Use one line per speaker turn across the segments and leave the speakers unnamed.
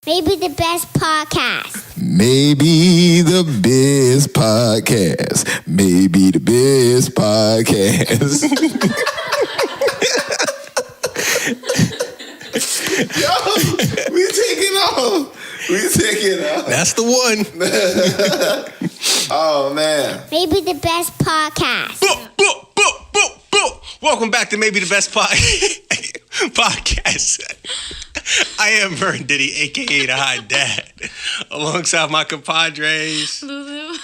Maybe the best podcast.
Maybe the best podcast. Maybe the best podcast. Yo, we taking off. We taking off.
That's the one.
Oh, man.
Maybe the best podcast.
Welcome back to Maybe the Best Podcast. I am Vern Diddy, a.k.a. the Hot Dad, alongside my compadres.
Lulu.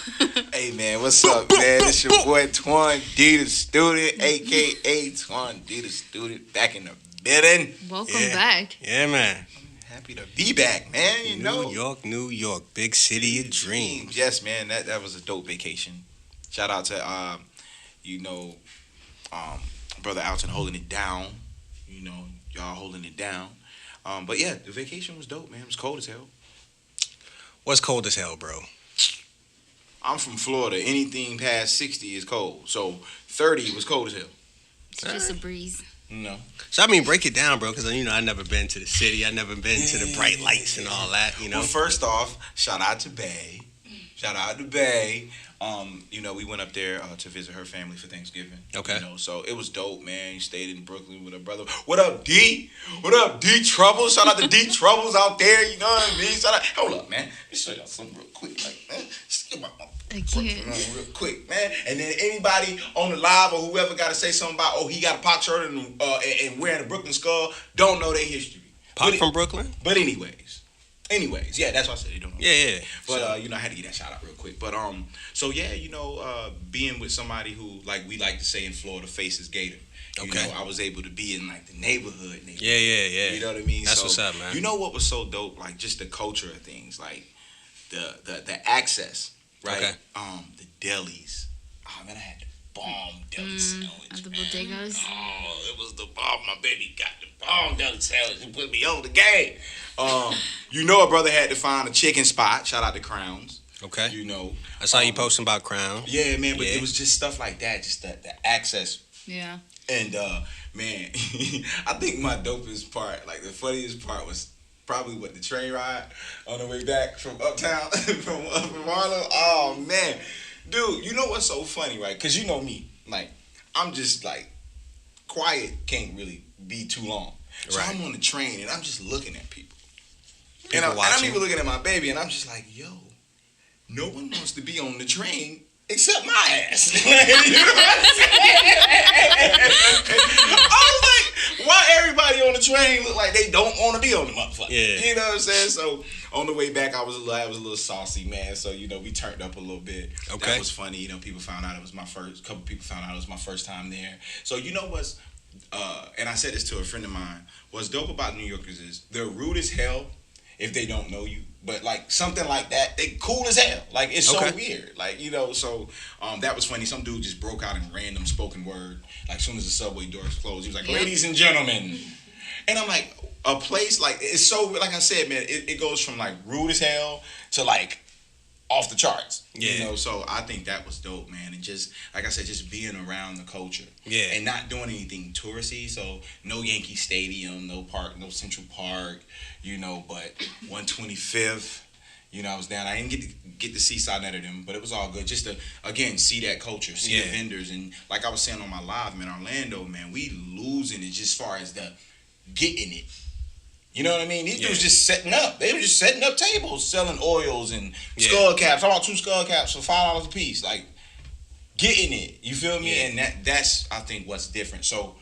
Hey, man, what's up, man? It's your boy Twan D, the student, a.k.a. Twan D, the student, back in the building.
Welcome back.
Yeah, man.
Happy to be back, man. You know.
New York, big city of dreams.
Yes, man, that was a dope vacation. Shout out to, Brother Alton holding it down. You know, y'all holding it down. But yeah, the vacation was dope, man. It was cold as hell.
What's cold as hell, bro?
I'm from Florida. Anything past 60 is cold. So 30 was cold as hell.
It's just a breeze.
No.
So, I mean, break it down, bro, because, I never been to the city. I never been to the bright lights and all that,
Well, first off, shout out to Bay. Shout out to Bay. We went up there to visit her family for Thanksgiving.
Okay.
So it was dope, man. You stayed in Brooklyn with her brother. What up, D? What up, D Troubles? Shout out to D Troubles out there. You know what I mean? Shout out. Hold up, man. Let me show y'all something real quick. Man, just get my real quick, man. And then anybody on the live or whoever got to say something about, he got a Pac shirt and wearing a Brooklyn skull, don't know their history.
Pac from Brooklyn?
But anyways, yeah, that's why I said they don't know.
Yeah.
But I had to get that shout out real quick. But being with somebody who, like we like to say in Florida, faces Gator.
Okay.
I was able to be in like the neighborhood.
Yeah.
You know what I mean?
That's what's up, man.
You know what was so dope? Like just the culture of things, like the access, right?
Okay.
The delis. Oh man, I had the bomb deli sandwich.
At the bodegas.
Oh, it was the bomb. My baby got the bomb deli sandwich and put me on the game. A brother had to find a chicken spot. Shout out to Crowns.
Okay.
I
saw you posting about Crown.
Yeah, man, but it was just stuff like that, just the access.
Yeah.
And, man, I think my dopest part, like the funniest part was probably the train ride on the way back from uptown, from Markle. Oh, man. Dude, you know what's so funny, right? Because you know me. Like, I'm just, like, quiet can't really be too long. So right. I'm on the train, and I'm just looking at people. And I'm even looking at my baby, and I'm just like, yo, no one wants to be on the train except my ass. You know what I'm saying? I was like, why everybody on the train look like they don't want to be on the motherfucker?
Yeah.
You know what I'm saying? So on the way back, I was a little saucy, man. So, we turned up a little bit.
Okay.
That was funny. People found out it was my first, couple people found out it was my first time there. So, what's, and I said this to a friend of mine, what's dope about New Yorkers is they're rude as hell if they don't know you. But, like, something like that, they cool as hell. Like, it's so weird. Like, so that was funny. Some dude just broke out in random spoken word. Like, as soon as the subway doors closed, he was like, ladies and gentlemen. And I'm like, a place, like, it's so, like I said, man, it goes from, like, rude as hell to, like, off the charts.
Yeah.
So I think that was dope, man. And just, like I said, just being around the culture.
Yeah.
And not doing anything touristy. So no Yankee Stadium, no park, no Central Park, but 125th, I was down. I didn't get to see none of them, but it was all good. Just to, again, see that culture, see the vendors. And like I was saying on my live, man, Orlando, man, we losing it just as far as the getting it. You know what I mean? These dudes just setting up. They were just setting up tables, selling oils and skull caps. I bought 2 skull caps for $5 a piece. Like, getting it. You feel me?
Yeah.
And that's, I think, what's different. So,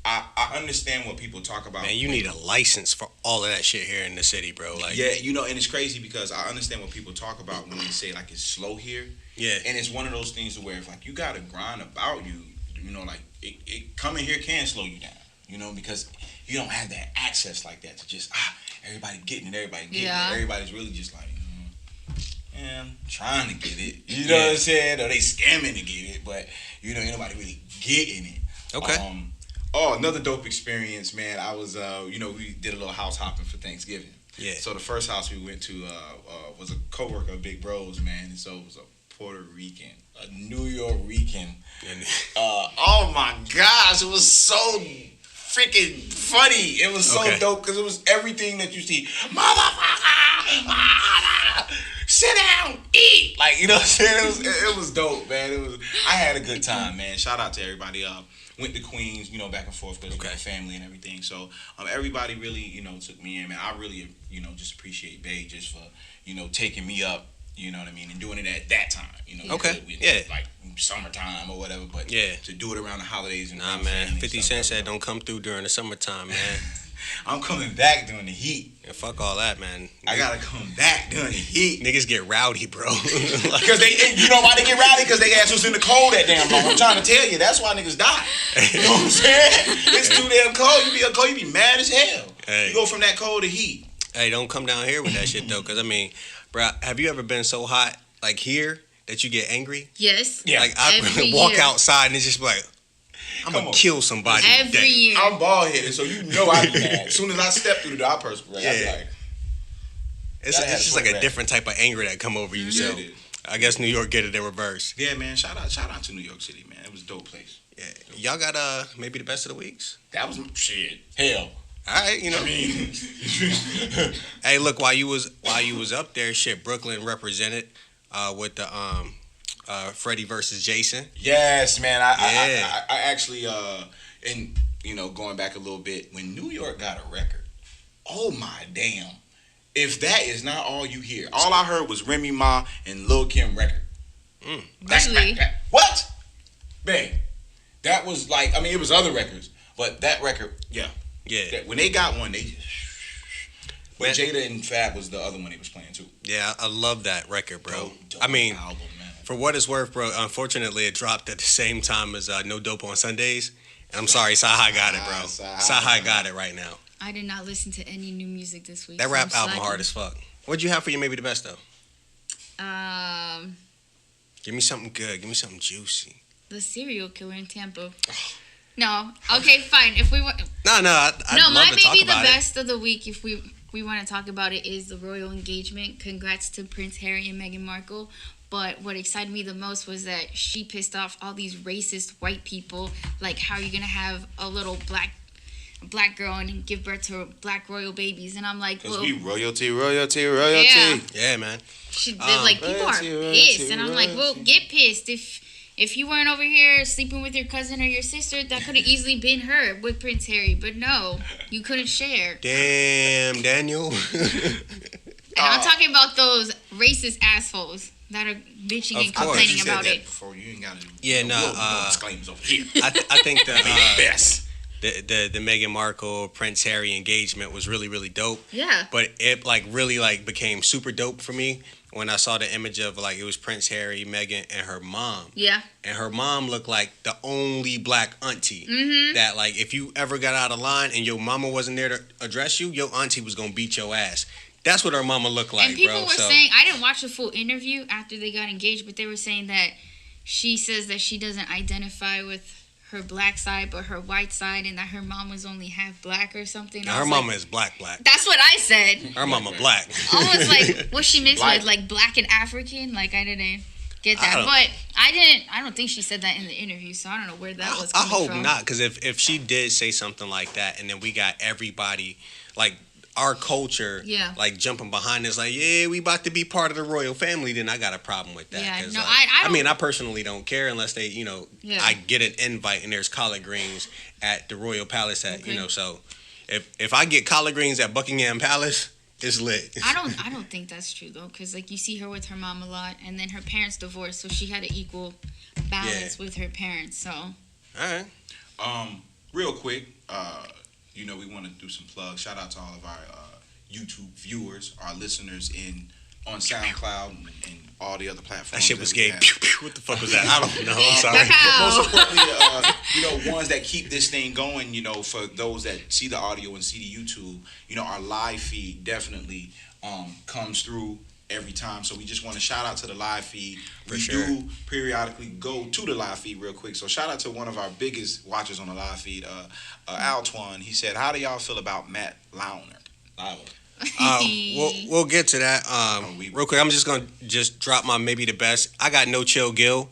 I understand what people talk about.
Man, you need a license for all of that shit here in the city, bro. Like,
yeah, and it's crazy because I understand what people talk about when they say, like, it's slow here.
Yeah.
And it's one of those things where if, like, you got to grind about you, like, it coming here can slow you down, because you don't have that access like that to just, everybody getting it, Everybody's really just like, I'm trying to get it. You know what I'm saying? Or they scamming to get it, but, ain't nobody really getting it.
Okay.
Another dope experience, man. I was, we did a little house hopping for Thanksgiving.
Yeah.
So the first house we went to was a coworker of Big Bros, man. And so it was a Puerto Rican, a New Yorkican. Oh my gosh, it was so freaking funny. It was so dope because it was everything that you see. Motherfucker! Like, you know what I'm saying? It was dope, man. I had a good time, man. Shout out to everybody. Went to Queens, back and forth because we had family and everything. So everybody really, took me in, man. I really, just appreciate Bay just for, taking me up, you know what I mean, and doing it at that time, like summertime or whatever. But to do it around the holidays and
man, 50 Cent said don't come through during the summertime, man.
I'm coming back during the heat.
Yeah, fuck all that, man.
I gotta come back during the heat.
Niggas get rowdy, bro.
Because you know why they get rowdy? Because they ass was in the cold that damn long. I'm trying to tell you, that's why niggas die. You know what I'm saying? It's too damn cold. You be mad as hell. Hey. You go from that cold to heat.
Hey, don't come down here with that shit though, because I mean, bro, have you ever been so hot like here that you get angry?
Yes.
Yeah. Like I walk outside and it's just like, I'm gonna kill somebody
every year.
I'm bald headed, so you know I be mad. As soon as I step through the door, I perspire. I be like,
it's just like a different type of anger that come over you. So I guess New York get it in reverse.
Yeah, man. Shout out to New York City, man. It was a dope place.
Yeah, y'all got maybe the best of the weeks.
That was shit. Hell.
All right, I mean, hey, look, while you was up there, shit, Brooklyn represented with the Freddie versus Jason.
Yes, man. I actually and going back a little bit, when New York got a record, oh my damn. If that is not all you hear, all I heard was Remy Ma and Lil Kim record.
Really?
What? Bang. That was like, it was other records, but that record, yeah. When they got one, they just. But Jada and Fab was the other one he was playing too.
Yeah, I love that record, bro.
Dope
I mean,
album, man.
For what it's worth, bro, unfortunately it dropped at the same time as No Dope on Sundays. And I'm sorry, Sahai got it, bro. Sahai got it right now.
I did not listen to any new music this week.
That rap album hard as fuck. What'd you have for your maybe the best though? Give me something good. Give me something juicy.
The serial killer in Tampa. No. Okay, fine. If we want.
No. I'd love
my
to talk
maybe the
about
best of the week, if we want to talk about it, is the royal engagement. Congrats to Prince Harry and Meghan Markle. But what excited me the most was that she pissed off all these racist white people. Like, how are you gonna have a little black girl and give birth to black royal babies? And I'm like,
well,
we
royalty.
Yeah, man.
They're like, people are pissed, and I'm like, well, get pissed if you weren't over here sleeping with your cousin or your sister, that could have easily been her with Prince Harry. But no, you couldn't share.
Damn, Daniel.
And I'm talking about those racist assholes that are bitching and complaining about it.
Before you ain't gotta.
Yeah, no.
Disclaimers over here.
I think the
best.
The Meghan Markle Prince Harry engagement was really, really dope.
Yeah.
But it really became super dope for me when I saw the image of it was Prince Harry, Meghan, and her mom.
Yeah.
And her mom looked like the only black auntie that if you ever got out of line and your mama wasn't there to address you, your auntie was gonna beat your ass. That's what her mama looked like,
and people
bro.
were saying, I didn't watch the full interview after they got engaged, but they were saying that she says that she doesn't identify with her black side, but her white side, and that her mom was only half black or something.
Now, her mama is black.
That's what I said.
Her mama black.
I was like, what's she mixed with? Like black and African? Like, I didn't get that. I don't think she said that in the interview, so I don't know where that was coming from.
I hope not, because if she did say something like that, and then we got everybody, our culture, jumping behind us, we about to be part of the royal family, then I got a problem with that.
Yeah, no,
I personally don't care unless they, I get an invite and there's collard greens at the Royal Palace so if I get collard greens at Buckingham Palace, it's lit.
I don't think that's true though, because you see her with her mom a lot, and then her parents divorced, so she had an equal balance with her parents. So.
All right.
Real quick. We want to do some plugs. Shout out to all of our YouTube viewers, our listeners on SoundCloud and all the other platforms.
That shit was gay. Pew, pew. What the fuck was that? I don't know. I'm sorry.
But most importantly, ones that keep this thing going, for those that see the audio and see the YouTube, our live feed definitely comes through every time. So we just want to shout out to the live feed. We do periodically go to the live feed real quick. So shout out to one of our biggest watchers on the live feed, Twan. He said, how do y'all feel about Matt Launer?
We'll get to that. Real quick, I'm just going to drop my maybe the best. I got No Chill Gil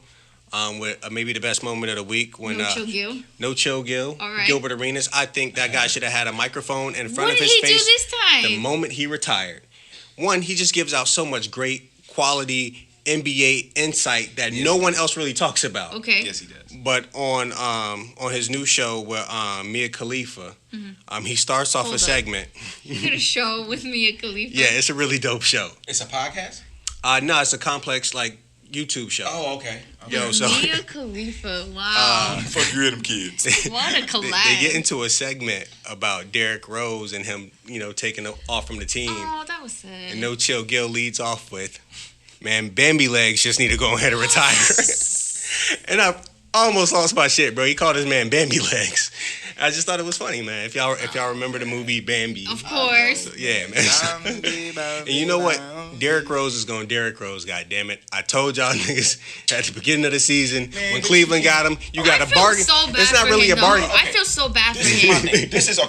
with maybe the best moment of the week. When No Chill Gil.
All right.
Gilbert Arenas. I think that guy should have had a microphone in front of his face.
What did he do this time?
The moment he retired. One, he just gives out so much great quality NBA insight that no one else really talks about.
Okay.
Yes, he does.
But on his new show with Mia Khalifa, he starts off
Hold
a
up.
segment.
You did a show with Mia Khalifa.
Yeah, it's a really dope show.
It's a podcast?
No, it's a complex YouTube show.
Oh, okay.
Yo, so
Mia Khalifa. Wow.
Fuck you and them kids.
What a collab.
they get into a segment about Derrick Rose and him, taking off from the team.
Oh, that was sad.
And No Chill Gil leads off with, man, Bambi legs just need to go ahead and retire. And I almost lost my shit, bro. He called his man Bambi legs. I just thought it was funny, man. If y'all remember the movie Bambi.
Of course.
So, yeah, man. And you know what? Derrick Rose is going Derrick Rose, goddammit. I told y'all niggas at the beginning of the season, when Cleveland got him, you got a bargain.
So bad
it's not
for
really
him,
a bargain.
though. I feel so bad for
This is my
him.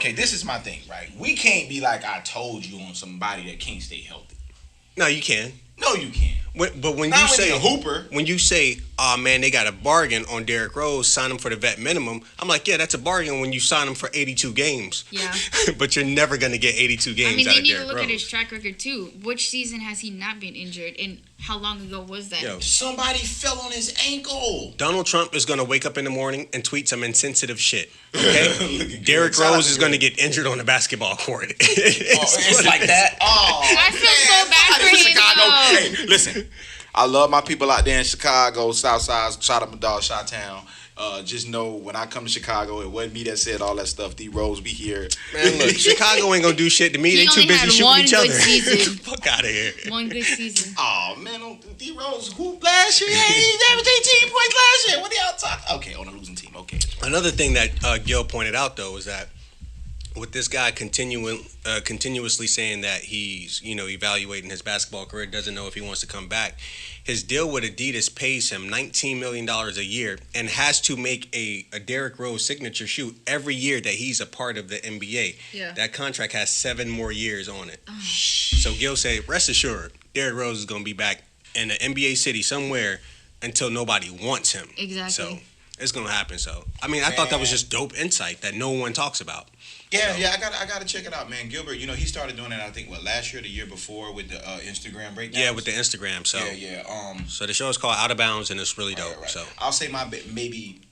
thing. This is my thing, right? We can't be like I told you on somebody that can't stay healthy.
No, you can.
No, you can't.
But when
Not
you
when
say
you're a hooper.
when you say, "Oh man, they got a bargain on Derrick Rose, sign him for the vet minimum," I'm like, yeah, that's a bargain when you sign him for 82 games.
Yeah.
But you're never gonna get 82 games
I mean,
out
they
of
need to
Derrick
look
Rose.
at his track record, too. Which season has he not been injured? And how long ago was that?
Yo,
Somebody fell on his ankle.
Donald Trump is gonna wake up in the morning and tweet some insensitive shit. Okay, Derrick
Shout out
Rose
to
is gonna
Derrick.
get injured on the basketball court.
It's like that. Oh,
I feel so bad for him, though.
Hey, listen. I love my people out there in Chicago, Southside, shout out my dog, Chi-Town. Just know when I come to Chicago, it wasn't me that said all that stuff. D Rose be here.
Man, look, Chicago ain't gonna do shit to me.
He
They too
only
busy
had
shooting
one
each
good
other.
season.
Fuck out of here.
One good season.
Oh man, D Rose hoop last year. Hey, he averaged 18 points last year. What are y'all talking? Okay, on a losing team. Okay.
Another thing that Gil pointed out though is that with this guy continuously saying that he's evaluating his basketball career, doesn't know if he wants to come back. His deal with Adidas pays him $19 million a year and has to make a Derrick Rose signature shoe every year that he's a part of the NBA.
Yeah.
That contract has 7 more years on it. So Gil said, rest assured, Derrick Rose is going to be back in an NBA city somewhere until nobody wants him.
Exactly.
So it's going to happen. So, I mean, I thought that was just dope insight that no one talks about.
Yeah, I gotta check it out, man. Gilbert, he started doing that. I think last year, or the year before, with the Instagram breakdowns.
Yeah, with the Instagram. So
yeah.
So the show is called Out of Bounds, and it's really dope.
Right.
So
I'll say my maybe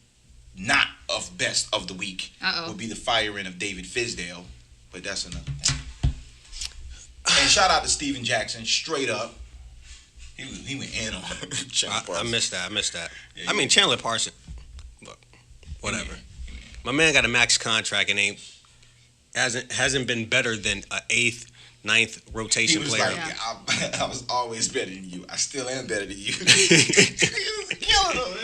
not of best of the week would be the firing of David Fizdale, but that's another thing. And shout out to Steven Jackson, straight up. He went in on Chandler
I
Parsons.
missed that.
Yeah,
I mean, Chandler Parsons. Look, whatever. My man got a max contract and hasn't been better than a 8th, 9th rotation
He was
player.
like, I was always better than you. I still am better than you. He was killing him,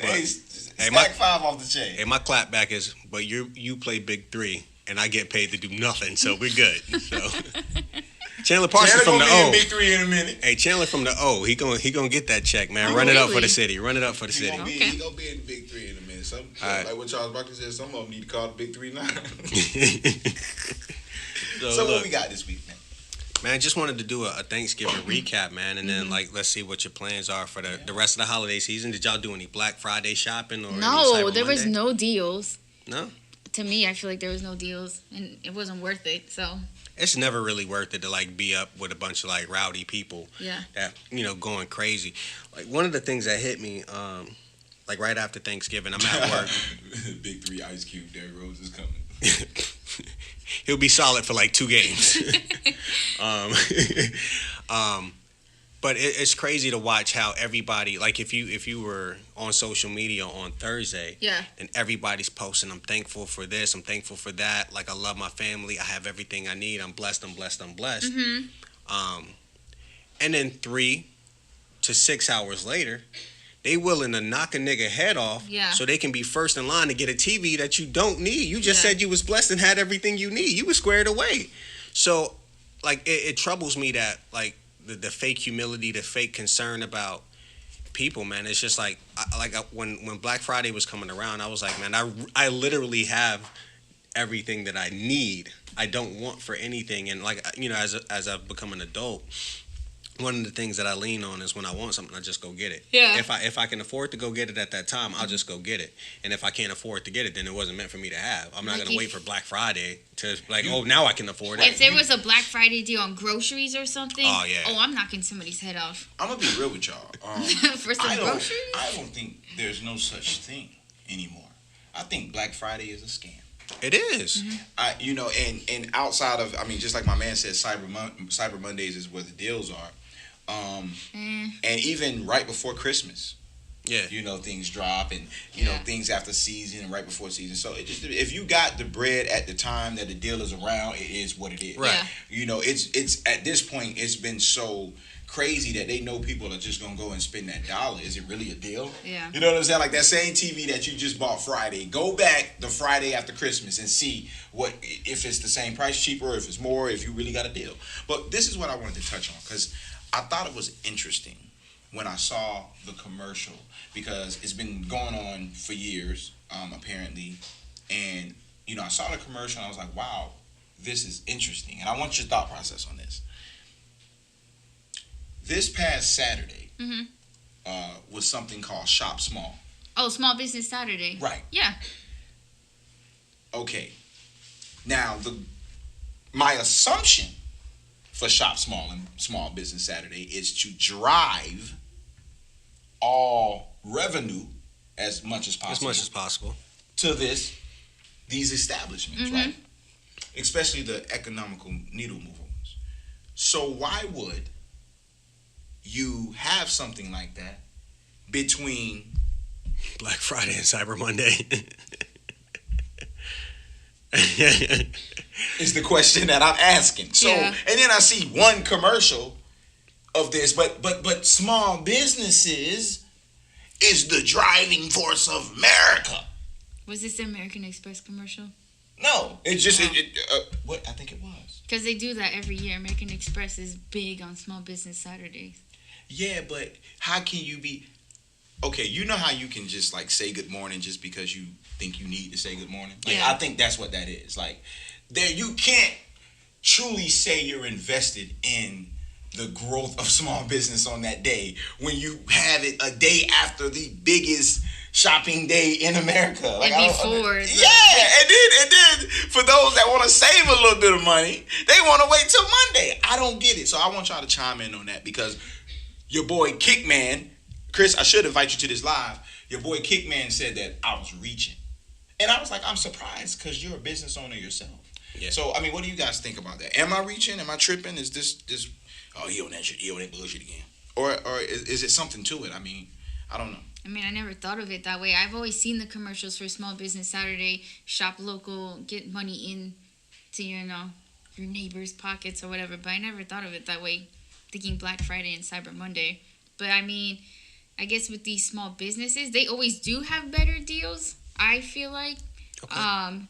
man. Stack 5 off the chain.
Hey, my clapback is, but you play big 3 and I get paid to do nothing, so we're good. So Chandler Parsons from the O.
Big 3 in a minute.
Hey, Chandler from the O. He gonna get that check, man. Run it up for the city. Run it up for the city.
He gonna be in the big 3 in a minute.
Right.
Like what Charles Barkley said, some of them need to call the big 3 now.
So
what
look,
we got this week, man?
man, just wanted to do a Thanksgiving recap, man, and then let's see what your plans are for the rest of the holiday season. Did y'all do any Black Friday shopping or any
No,
Cyber
there was
Monday?
no deals.
No.
To me, I feel like there was no deals, and it wasn't worth it. So
It's never really worth it to be up with a bunch of rowdy people
yeah.
that going crazy. Like one of the things that hit me, right after Thanksgiving, I'm at work.
Big 3 Ice Cube, Derrick Rose is coming.
He'll be solid for 2 games. But it's crazy to watch how everybody, if you were on social media on Thursday,
Yeah.
and everybody's posting, I'm thankful for this, I'm thankful for that. I love my family, I have everything I need, I'm blessed.
Mm-hmm.
And then 3 to 6 hours later, they willing to knock a nigga head off so they can be first in line to get a TV that you don't need. You just said you was blessed and had everything you need. You was squared away. So, it troubles me that, the fake humility, the fake concern about people, man. It's just when Black Friday was coming around, I was like, man, I literally have everything that I need. I don't want for anything. And as I've become an adult, one of the things that I lean on is when I want something, I just go get it.
Yeah.
If I can afford to go get it at that time, I'll just go get it. And if I can't afford to get it, then it wasn't meant for me to have. I'm not gonna wait for Black Friday to now I can afford it.
If there was a Black Friday deal on groceries or something, I'm knocking somebody's head off.
I'm gonna be real with y'all.
For some groceries?
I don't think there's no such thing anymore. I think Black Friday is a scam.
It is.
Mm-hmm. And outside of, just like my man said, Cyber Mondays is where the deals are. And even right before Christmas, things drop, and things after season and right before season. So it just, if you got the bread at the time that the deal is around, it is what it is.
Right.
Yeah.
It's at this point, it's been so crazy that they know people are just gonna go and spend that dollar. Is it really a deal?
Yeah.
You know what I'm saying? Like that same TV that you just bought Friday, go back the Friday after Christmas and see if it's the same price, cheaper, or if it's more, if you really got a deal. But this is what I wanted to touch on, because I thought it was interesting when I saw the commercial, because it's been going on for years, apparently. And, I saw the commercial and I was like, wow, this is interesting. And I want your thought process on this. This past Saturday was something called Shop Small.
Oh, Small Business Saturday.
Right.
Yeah.
Okay. Now, my assumption for Shop Small and Small Business Saturday is to drive all revenue as much as possible. To these establishments, right? Especially the economical needle movers. So why would you have something like that between
Black Friday and Cyber Monday?
Is the question that I'm asking. So, and then I see one commercial of this, but small businesses is the driving force of America.
Was this the American Express commercial?
No, it's just what I think it was.
Because they do that every year. American Express is big on Small Business Saturdays.
Yeah, but how can you be? Okay, you know how you can just like say good morning just because you think you need to say good morning? Like, I think that's what that is. Like, you can't truly say you're invested in the growth of small business on that day when you have it a day after the biggest shopping day in America. Like,
and before.
And then for those that want to save a little bit of money, they want to wait till Monday. I don't get it. So I want y'all to chime in on that, because your boy Kickman, Chris, I should invite you to this live. Your boy Kickman said that I was reaching. And I was like, I'm surprised, because you're a business owner yourself. Yeah. So, what do you guys think about that? Am I reaching? Am I tripping? Is this he on that shit, he on that bullshit again? Or is it something to it? I don't know.
I never thought of it that way. I've always seen the commercials for Small Business Saturday, shop local, get money in to, your neighbor's pockets or whatever. But I never thought of it that way, thinking Black Friday and Cyber Monday. But I guess with these small businesses, they always do have better deals, I feel like. Okay.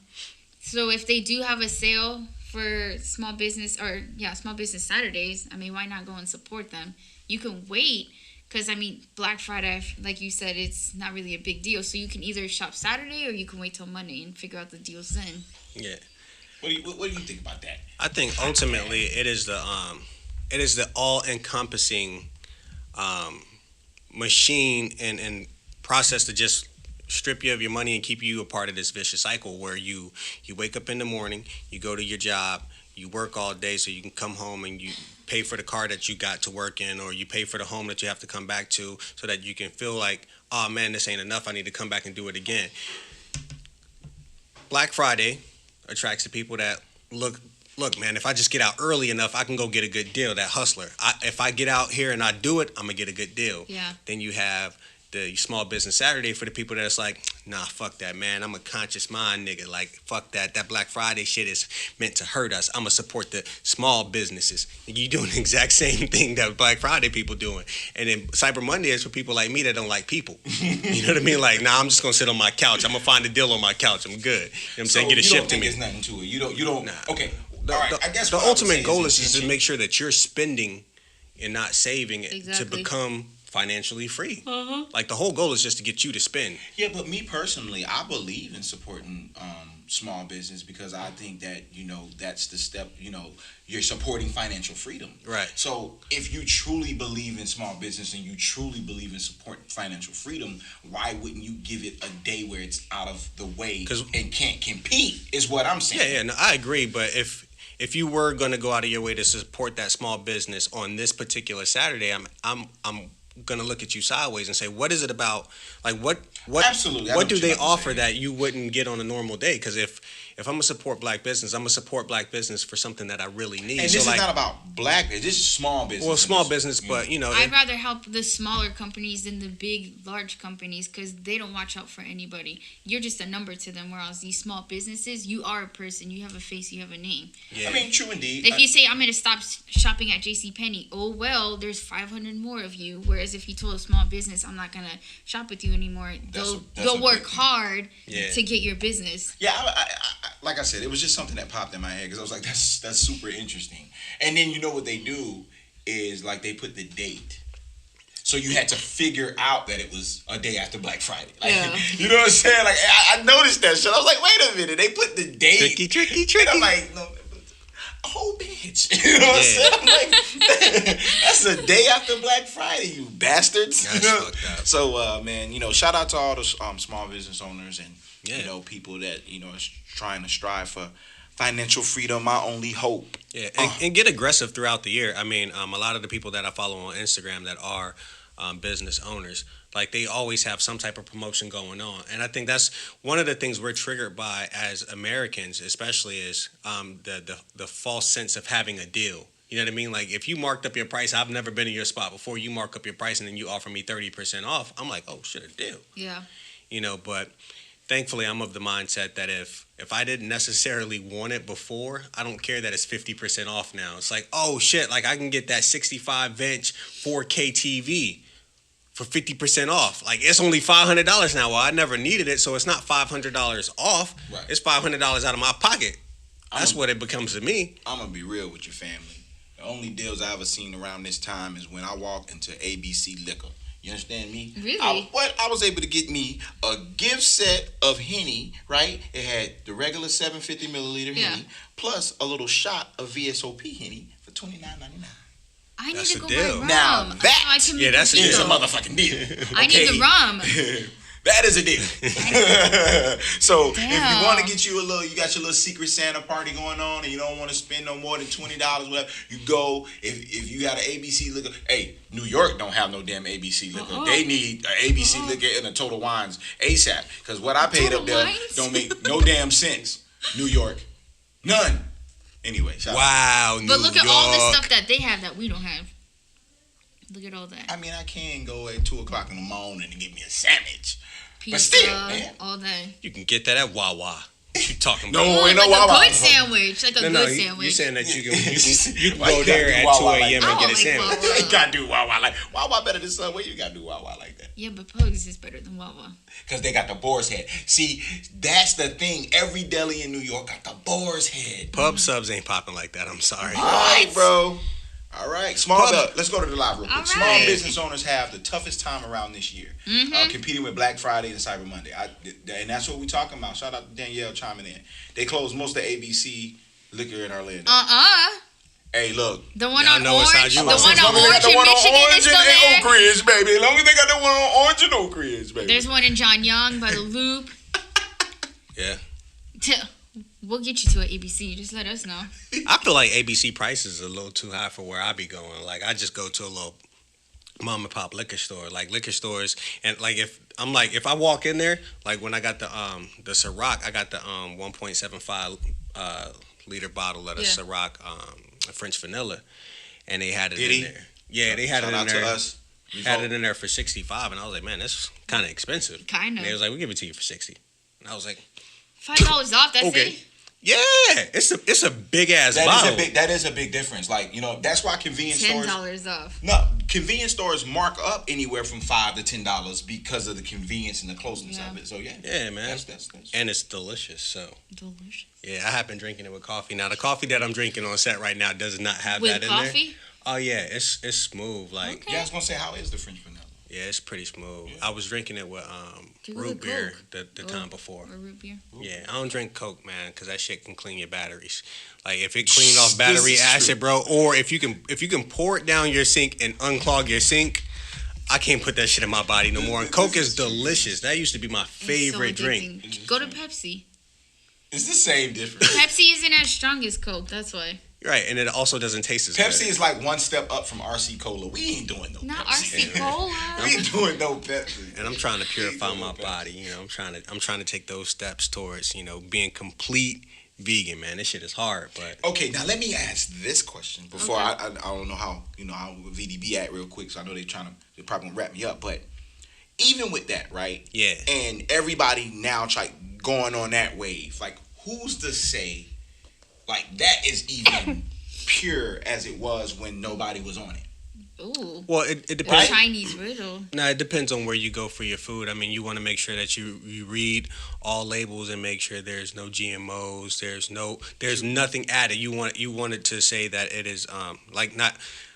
So if they do have a sale for Small Business Saturdays, why not go and support them? You can wait, because Black Friday, like you said, it's not really a big deal. So you can either shop Saturday or you can wait till Monday and figure out the deals then.
Yeah.
What do you think about that?
I think ultimately it is the all-encompassing machine and process to just strip you of your money and keep you a part of this vicious cycle where you wake up in the morning, you go to your job, you work all day so you can come home and you pay for the car that you got to work in, or you pay for the home that you have to come back to, so that you can feel like, oh man, this ain't enough, I need to come back and do it again. Black Friday attracts the people that look, man, if I just get out early enough, I can go get a good deal, that hustler. If I get out here and I do it, I'm going to get a good deal.
Yeah.
Then you have the Small Business Saturday for the people that's like, nah, fuck that, man. I'm a conscious mind nigga. Like, fuck that. That Black Friday shit is meant to hurt us. I'm going to support the small businesses. You doing the exact same thing that Black Friday people doing. And then Cyber Monday is for people like me that don't like people. You know what I mean? Like, nah, I'm just going to sit on my couch. I'm going to find a deal on my couch. I'm good. You know what I'm saying? Get it shipped to me.
There's nothing to it. You don't. Nah. Okay.
I guess the ultimate goal is to make sure that you're spending and not saving it to become financially free. Like the whole goal is just to get you to spend.
Yeah, but me personally, I believe in supporting small business because I think that, that's the step, you're supporting financial freedom.
Right.
So if you truly believe in small business and you truly believe in supporting financial freedom, why wouldn't you give it a day where it's out of the way and can't compete is what I'm saying.
Yeah, no, I agree. But if you were going to go out of your way to support that small business on this particular Saturday, I'm gonna look at you sideways and say, what is it about? Like, what
Absolutely.
What do they offer that you wouldn't get on a normal day? Because if I'm gonna support black business, I'm gonna support black business for something that I really need.
And this is not about black business. This is small business.
Well, small business, but
I'd rather help the smaller companies than the big, large companies because they don't watch out for anybody. You're just a number to them. Whereas these small businesses, you are a person. You have a face. You have a name.
Yeah.
I mean, true indeed.
If you say I'm gonna stop shopping at JCPenney, oh well, there's 500 more of you. Whereas if you told a small business, I'm not gonna shop with you anymore, they'll work hard to get your business.
Yeah, I like I said, it was just something that popped in my head because I was like, that's super interesting. And then what they do is like they put the date. So you had to figure out that it was a day after Black Friday. Like, you know what I'm saying? Like I noticed that shit. I was like, wait a minute, they put the date.
Tricky.
And I'm like, no, oh bitch. You know what I'm saying? I'm like, that's a day after Black Friday, you bastards.
That's fucked up.
So man, shout out to all the small business owners and people that is trying to strive for financial freedom. My only hope.
Yeah, and get aggressive throughout the year. I mean, a lot of the people that I follow on Instagram that are business owners, like they always have some type of promotion going on, and I think that's one of the things we're triggered by as Americans, especially is the false sense of having a deal. You know what I mean? Like if you marked up your price, I've never been in your spot before. You mark up your price and then you offer me 30% off. I'm like, oh shit, a deal.
Yeah.
But thankfully, I'm of the mindset that if I didn't necessarily want it before, I don't care that it's 50% off now. It's like, oh shit, like I can get that 65-inch 4K TV for 50% off. Like it's only $500 now. Well, I never needed it, so it's not $500 off. Right. It's $500 out of my pocket. That's what it becomes to me.
I'm gonna be real with your family. The only deals I ever seen around this time is when I walked into ABC Liquor. You understand me?
Really?
I was able to get me a gift set of Henny, right? It had the regular 750 milliliter Henny, plus a little shot of VSOP Henny for $29.99.
I need
That's
to
a
go
deal.
buy rum.
Now that
is
a motherfucking deal.
I need the rum.
That is a deal. So
Damn.
if you want to get you you got your little secret Santa party going on, and you don't want to spend no more than $20, whatever, you go. If you got an ABC Liquor, hey, New York don't have no damn ABC Liquor. They need an ABC Liquor and a Total Wines ASAP. Because what I paid up there don't make no damn sense. New York, none. Anyway,
wow.
But look at all the stuff that they have that we don't have. Look at all that.
I mean, I can go at 2:00 in the morning and get me a sandwich.
Pizza,
but still, man.
all that.
You can get that at Wawa. What you talking about?
No, ain't no
like
Wawa.
A good sandwich. Like a good sandwich.
You saying that you can go there at 2 a.m. and get a sandwich.
You gotta do Wawa like Wawa better than Subway. You gotta do Wawa like that.
Yeah, but Pugs is better than Wawa.
Because they got the boar's head. See, that's the thing. Every deli in New York got the boar's head.
Pub subs ain't popping like that. I'm sorry.
All right, bro. All right, let's go to the live real quick.
All
Small
right.
business owners have the toughest time around this year, competing with Black Friday and Cyber Monday. And that's what we're talking about. Shout out to Danielle chiming in. They closed most of ABC Liquor in Orlando. Hey, look.
The one on
know
Orange,
inside you.
the one
As long
on
as they got
Orange
the
in
one on
Michigan is
Orange
still
and
there.
Oak Ridge, baby. As long as they got the one on Orange and Oak Ridge, baby.
There's one in John Young by the Loop.
Yeah.
We'll get you to an ABC. Just let us know.
I feel like ABC prices are a little too high for where I be going. Like I just go to a little mom and pop liquor store, like liquor stores, and like if I walk in there, like when I got the Ciroc, I got the 1.75 liter bottle of the Ciroc French vanilla, and they had it in there. Yeah, they had it in there.
Shout out to us.
Had it in there for $65, and I was like, man, that's kind of expensive.
Kind of.
And they was like, we'll give it to you for $60, and I was like,
$5 off. That's it.
Yeah, it's a big ass bottle.
That is a big difference. Like, that's why convenience stores.
$10 off.
No, convenience stores mark up anywhere from $5 to $10 because of the convenience and the closeness of it. So yeah,
man. That's and it's delicious. So
delicious.
Yeah, I have been drinking it with coffee. Now the coffee that I'm drinking on set right now does not have
with
that in
coffee?
there. Oh yeah, it's smooth. Like
yeah, I was gonna say, how is the French vanilla?
Yeah, it's pretty smooth. Yeah. I was drinking it with root beer the time before.
Or root beer?
Yeah, I don't drink Coke, man, because that shit can clean your batteries. Like if it clean off battery acid, bro, or if you can pour it down your sink and unclog your sink, I can't put that shit in my body no more. And Coke is delicious. That used to be my favorite drink.
Go to Pepsi.
It's the same difference.
Pepsi isn't as strong as Coke. That's why.
Right, and it also doesn't taste as good.
Pepsi is like one step up from RC Cola. We ain't doing no
Not
Pepsi.
RC Cola.
We ain't doing no Pepsi.
And I'm trying to purify my body. You know, I'm trying to take those steps towards, you know, being complete vegan, man. This shit is hard, but
okay. Now let me ask this question before I don't know how VDB at real quick. So I know they're probably gonna wrap me up. But even with that, right?
Yeah.
And everybody now going on that wave. Like, who's to say? Like, that is even pure as it was when nobody was on it.
Ooh.
Well, it depends.
Chinese riddle.
Now, it depends on where you go for your food. I mean, you want to make sure that you read all labels and make sure there's no GMOs. There's nothing added. You want it to say that it is not.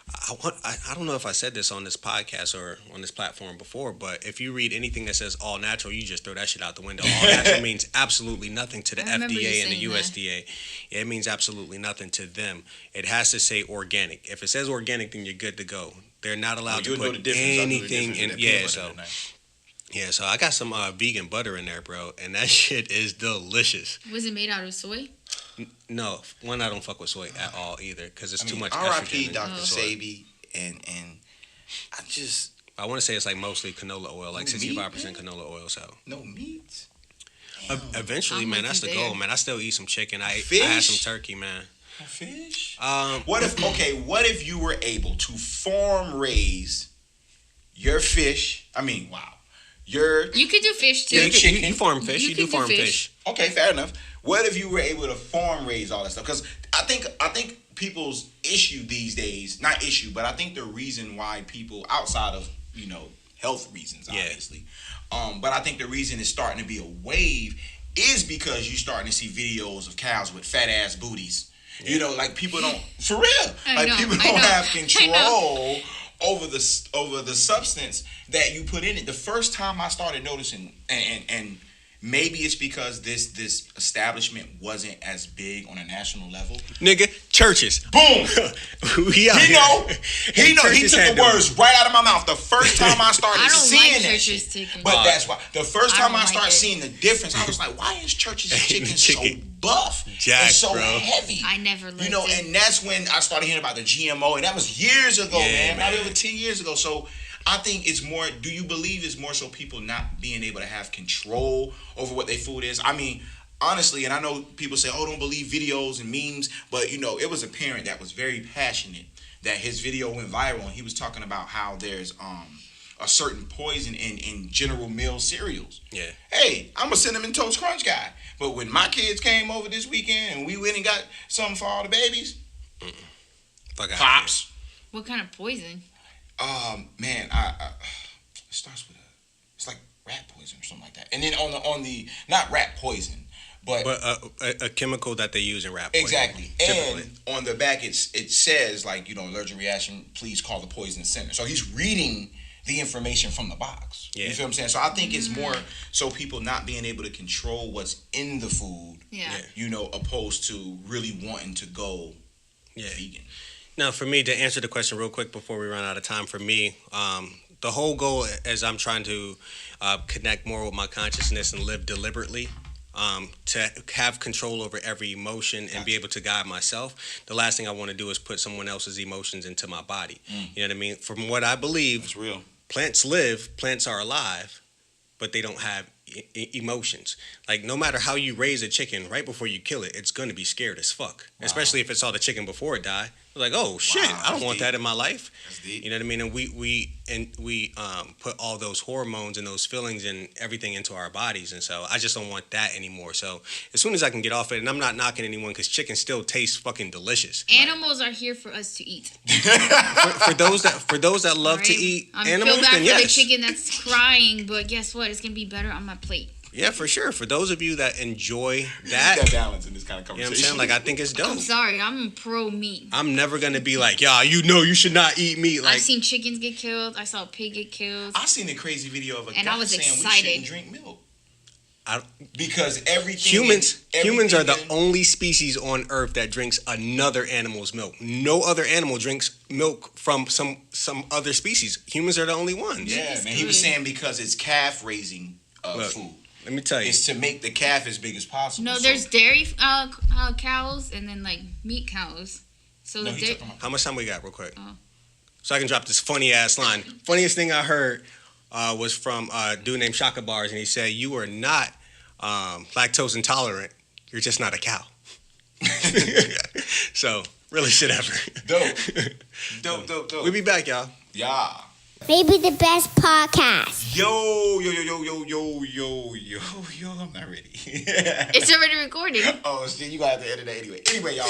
I don't know if I said this on this podcast or on this platform before, but if you read anything that says all natural, you just throw that shit out the window. All natural means absolutely nothing to the FDA and the USDA. Yeah, it means absolutely nothing to them. It has to say organic. If it says organic, then you're good to go. They're not allowed to put anything in. Yeah, so I got some vegan butter in there, bro, and that shit is delicious.
Was it made out of soy?
No, one, I don't fuck with soy at all either because it's too much
R.I.P.
estrogen.
Dr. Sabi, and
I want to say it's like mostly canola oil, like 65% canola oil. So
no meat.
Eventually, man, that's the goal, man. I still eat some chicken. I had some turkey, man.
Fish. What if you were able to farm raise your fish? I mean, wow.
You could do fish too.
You farm fish. You do farm fish.
Okay, fair enough. What if you were able to farm raise all that stuff? Because I think people's issue these days, not issue, but I think the reason why people outside of health reasons, obviously, but I think the reason it's starting to be a wave is because you're starting to see videos of cows with fat ass booties. Yeah. Like people don't, for real, people don't have control over the substance that you put in it. The first time I started noticing, and maybe it's because this establishment wasn't as big on a national level.
Nigga, churches.
Boom. He took the words right out of my mouth. The first time I started seeing that shit. But that's why. The first time I started seeing the difference, I was like, why is churches chicken so buff and so heavy?
I never liked it.
And that's when I started hearing about the GMO, and that was years ago, man. Probably over 10 years ago. So I think it's more, do you believe it's more so people not being able to have control over what their food is? I mean, honestly, and I know people say, oh, don't believe videos and memes, but it was a parent that was very passionate that his video went viral, and he was talking about how there's a certain poison in General Mills cereals. Yeah. Hey, I'm a Cinnamon Toast Crunch guy, but when my kids came over this weekend and we went and got something for all the babies, Pops.
What kind of poison?
Man, it starts with it's like rat poison or something like that. And then on the not rat poison, but
a chemical that they use in rat poison.
Exactly. Typically. And on the back it says allergic reaction, please call the poison center. So he's reading the information from the box. Yeah. You feel what I'm saying? So I think it's more so people not being able to control what's in the food. Yeah. Opposed to really wanting to go vegan.
Now, for me, to answer the question real quick before we run out of time, for me, the whole goal is I'm trying to connect more with my consciousness and live deliberately, to have control over every emotion and be able to guide myself. The last thing I want to do is put someone else's emotions into my body. You know what I mean? From what I believe,
it's real.
Plants are alive, but they don't have emotions. Like, no matter how you raise a chicken, right before you kill it, it's going to be scared as fuck. Wow. Especially if it saw the chicken before it died. Like, oh shit, I don't want that in my life. That's deep. You know what I mean? And we put all those hormones and those feelings and everything into our bodies, and so I just don't want that anymore. So as soon as I can get off it, and I'm not knocking anyone because chicken still tastes fucking delicious.
Animals are here for us to eat.
for those that love to eat animals,
feel bad
then
for the chicken that's crying, but guess what? It's gonna be better on my plate.
Yeah, for sure. For those of you that enjoy that,
that balance in this kind of
you know
conversation.
what I'm saying? Like, I think it's dope.
I'm sorry, I'm pro meat.
I'm never gonna be like, yeah, you should not eat meat. Like,
I've seen chickens get killed. I saw a pig get killed.
I seen a crazy video of a
And
guy
I was
saying
excited.
we shouldn't drink milk. Because everything
humans are the only species on Earth that drinks another animal's milk. No other animal drinks milk from some other species. Humans are the only ones.
Yeah, man. He was saying because it's calf raising food.
Let me tell you,
it's to make the calf as big as possible.
No, there's dairy cows and then like meat cows. So
no,
how much time we got, real quick? So I can drop this funny ass line. Funniest thing I heard was from a dude named Shaka Bars, and he said, "You are not lactose intolerant. You're just not a cow." So, really shit ever.
Dope.
We'll be back, y'all.
Yeah.
Maybe the best podcast.
Yo, I'm not ready.
It's already recording.
Oh, shit, you gotta have to edit that anyway. Anyway, y'all,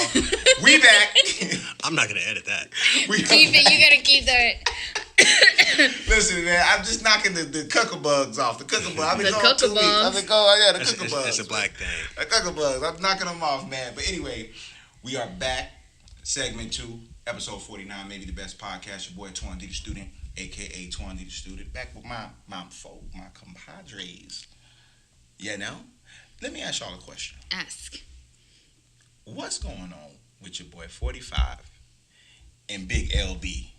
we back.
I'm not gonna edit that.
Keep it. You gotta keep that.
Listen, man, I'm just knocking the cuckoo-bugs off. The cuckoo-bugs. I've been
The
going 2 weeks. I've been going, the cuckoo-bugs.
That's a black thing.
The cuckoo-bugs. I'm knocking them off, man. But anyway, we are back. Segment 2, episode 49, maybe the best podcast. Your boy, Twan D, the student, a.k.a. Twan D, the student. Back with my folk, my compadres. Yeah, now, let me ask y'all a question.
Ask.
What's going on with your boy, 45, and Big LB?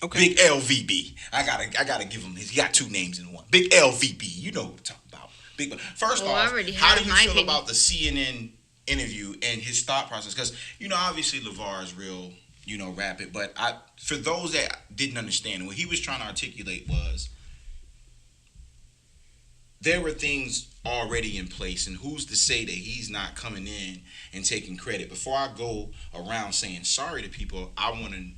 Okay.
Big LVB. I gotta give him his. He got 2 names in one. Big LVB. You know what we're talking about. Big. First off, how do you feel about the CNN interview and his thought process? Because obviously LeVar is real, rapid. But for those that didn't understand, what he was trying to articulate was there were things already in place, and who's to say that he's not coming in and taking credit? Before I go around saying sorry to people, I want to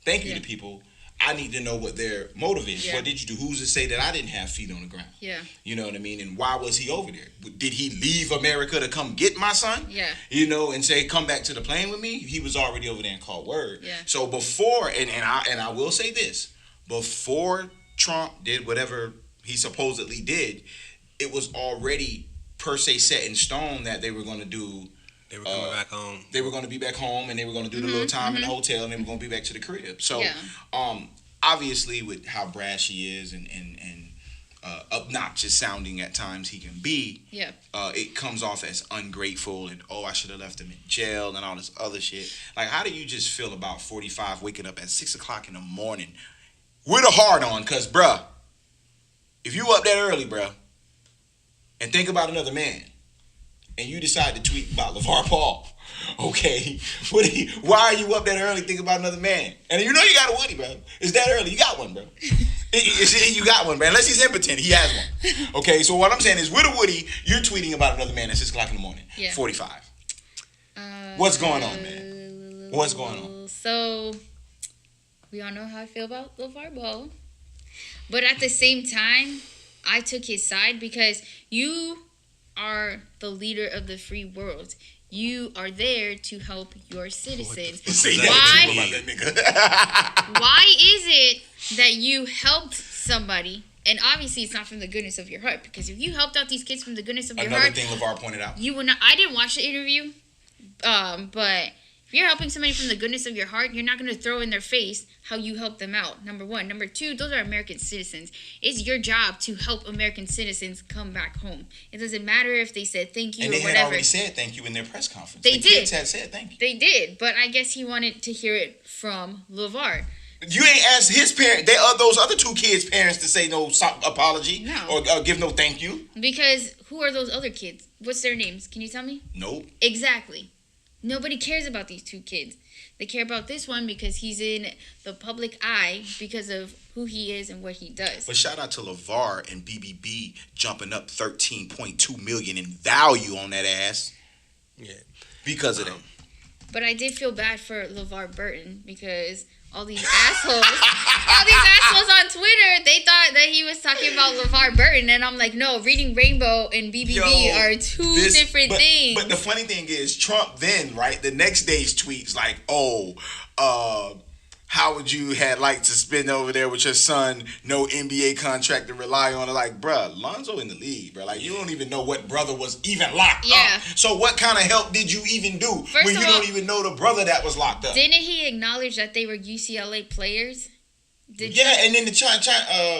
Thank you to people. I need to know what their motive is.
Yeah.
What did you do? Who's to say that I didn't have feet on the ground?
Yeah.
You know what I mean? And why was he over there? Did he leave America to come get my son?
Yeah.
And say, come back to the plane with me? He was already over there and called word.
Yeah.
So before, and I will say this, before Trump did whatever he supposedly did, it was already per se set in stone that they were going to do.
They were coming back home.
They were going to be back home, and they were going to do the little time in the hotel, and they were going to be back to the crib. So, obviously, with how brash he is and obnoxious sounding at times he can be, it comes off as ungrateful and, I should have left him in jail and all this other shit. Like, how do you just feel about 45 waking up at 6 o'clock in the morning with a heart on? Because, bruh, if you up that early, bruh, and think about another man, and you decide to tweet about LeVar Paul, okay? Why are you up that early thinking about another man? And you got a Woody, bro. It's that early. You got one, bro. You got one, bro. Unless he's impotent, he has one. Okay, so what I'm saying is with a Woody, you're tweeting about another man at 6 o'clock in the morning.
Yeah.
45. What's going on, man? What's going on?
So, we all know how I feel about LeVar Ball. But at the same time, I took his side because you are the leader of the free world. You are there to help your citizens. Why is it that you helped somebody? And obviously, it's not from the goodness of your heart, because if you helped out these kids from the goodness of your heart,
another thing LeVar pointed out.
You would not. I didn't watch the interview, but if you're helping somebody from the goodness of your heart, you're not going to throw in their face how you help them out. Number one. Number two, those are American citizens. It's your job to help American citizens come back home. It doesn't matter if they said thank you or whatever.
And they had already said thank you in their press conference.
The kids
had said thank you.
They did, but I guess he wanted to hear it from LeVar.
You ain't asked his parents, those other 2 kids' parents, to say no apology or give no thank you.
Because who are those other kids? What's their names? Can you tell me?
Nope.
Exactly. Nobody cares about these 2 kids. They care about this one because he's in the public eye because of who he is and what he does.
But shout out to LeVar and BBB jumping up 13.2 million in value on that ass. Yeah. Because of that.
But I did feel bad for LeVar Burton because all these assholes on Twitter, they thought that he was talking about LeVar Burton, and I'm like, no, Reading Rainbow and BBB are two different things.
But the funny thing is, Trump then, right, the next day's tweets like, how how would you had liked to spend over there with your son, no NBA contract to rely on? Like, bruh, Lonzo in the league, bro. Like, you don't even know what brother was even locked up. So what kind of help did you even do when you don't even know the brother that was locked up?
Didn't he acknowledge that they were UCLA players?
And then the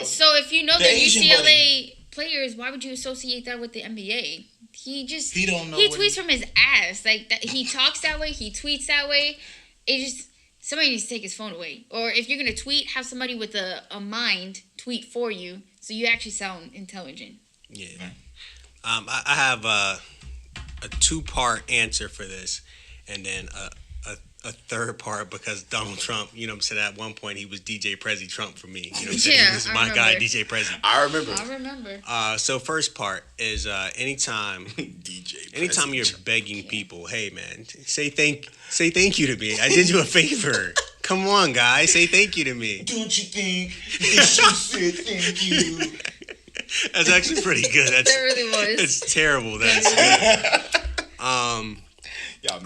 so if you know the UCLA players, why would you associate that with the NBA? He don't know. He tweets from his ass. Like that, he talks that way. He tweets that way. It just somebody needs to take his phone away. Or if you're gonna tweet, have somebody with a mind tweet for you, so you actually sound intelligent.
Yeah. I have a 2-part answer for this, and then a third part because Donald Trump, you know what I'm saying, at one point he was DJ Prezi Trump for me. You know what I'm saying? He was my guy, DJ Prezi.
I remember.
So first part is anytime you're begging people, hey man, say thank you to me. I did you a favor. Come on, guys, say thank you to me.
Don't you think it should say thank you?
That's actually pretty good. That
really was.
It's terrible. That's good.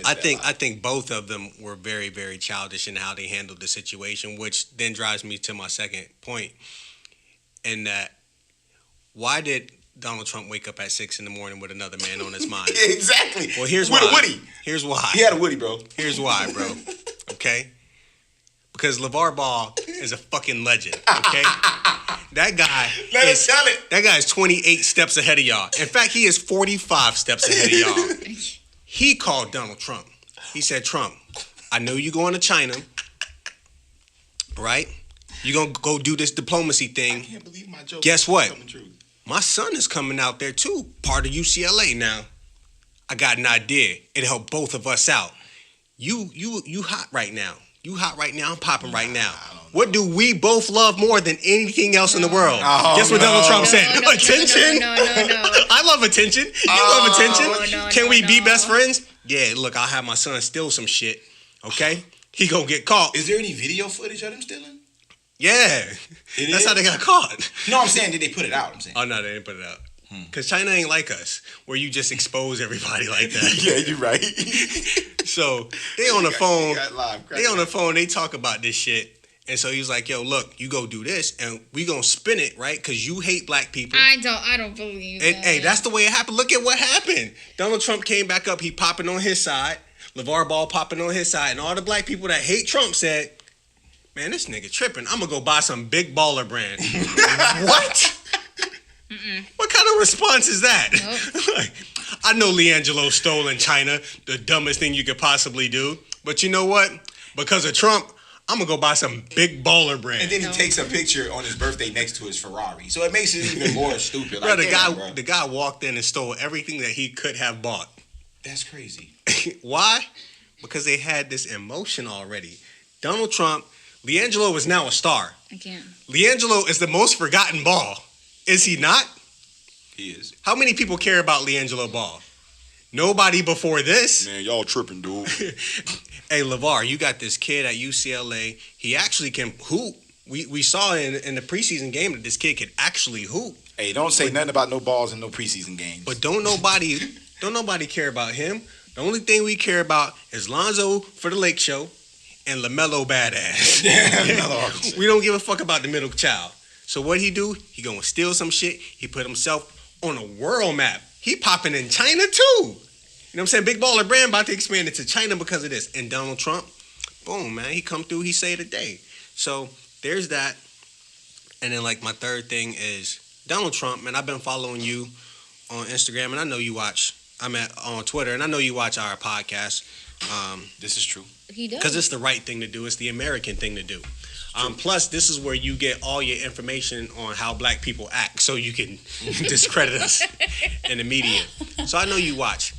I think both of them were very, very childish in how they handled the situation, which then drives me to my second point. And that, why did Donald Trump wake up at 6 a.m. with another man on his mind?
Exactly.
Well, here's
why.
With
a Woody.
Here's why.
He had a Woody, bro.
Here's why, bro. Okay? Because LeVar Ball is a fucking legend, okay? That guy That guy is 28 steps ahead of y'all. In fact, he is 45 steps ahead of y'all. He called Donald Trump. He said, Trump, I know you going to China, right? You're going to go do this diplomacy thing.
I can't believe my joke.
Guess what? My son is coming out there too, part of UCLA now. I got an idea. It'll help both of us out. You hot right now. You hot right now. I'm popping right now. What do we both love more than anything else in the world? Guess what Donald Trump said? Attention.
No.
I love attention. You love attention. Can we be best friends? Yeah, look, I'll have my son steal some shit. Okay? He gonna get caught.
Is there any video footage of them stealing?
Yeah. That's how they got caught.
No, I'm saying, did they put it out? I'm saying.
Oh, no, they didn't put it out. Because China ain't like us, where you just expose everybody like that.
Yeah, you're right.
So they on the phone. They on the phone. They talk about this shit. And so he was like, yo, look, you go do this, and we gonna spin it, right? Because you hate black people.
I don't believe that.
Hey, that's the way it happened. Look at what happened. Donald Trump came back up. He popping on his side. LeVar Ball popping on his side. And all the black people that hate Trump said, man, this nigga tripping. I'm gonna go buy some big baller brand. What? What kind of response is that? Nope. Like, I know LeAngelo stole in China, the dumbest thing you could possibly do. But you know what? Because of Trump, I'm going to go buy some big baller brand.
And then he takes a picture on his birthday next to his Ferrari. So it makes it even more stupid.
Bro, the guy walked in and stole everything that he could have bought.
That's crazy.
Why? Because they had this emotion already. Donald Trump, LeAngelo is now a star.
I can't.
LeAngelo is the most forgotten Ball. Is he not?
He is.
How many people care about LeAngelo Ball? Nobody before this.
Man, y'all tripping, dude.
Hey, LeVar, you got this kid at UCLA. He actually can hoop. We saw in the preseason game that this kid could actually hoop.
Hey, don't say nothing about no balls in no preseason games.
But don't nobody care about him. The only thing we care about is Lonzo for the Lake Show and LaMelo badass. We don't give a fuck about the middle child. So what he do? He gonna steal some shit. He put himself on a world map. He popping in China too. You know what I'm saying? Big baller brand about to expand it to China because of this. And Donald Trump, boom, man, he come through. He saved the day. So there's that. And then like my third thing is Donald Trump. Man, I've been following you on Instagram, and I know you watch. On Twitter, and I know you watch our podcast.
This is true.
He does.
Because it's the right thing to do. It's the American thing to do. Plus, this is where you get all your information on how black people act, so you can discredit us in the media. So I know you watch,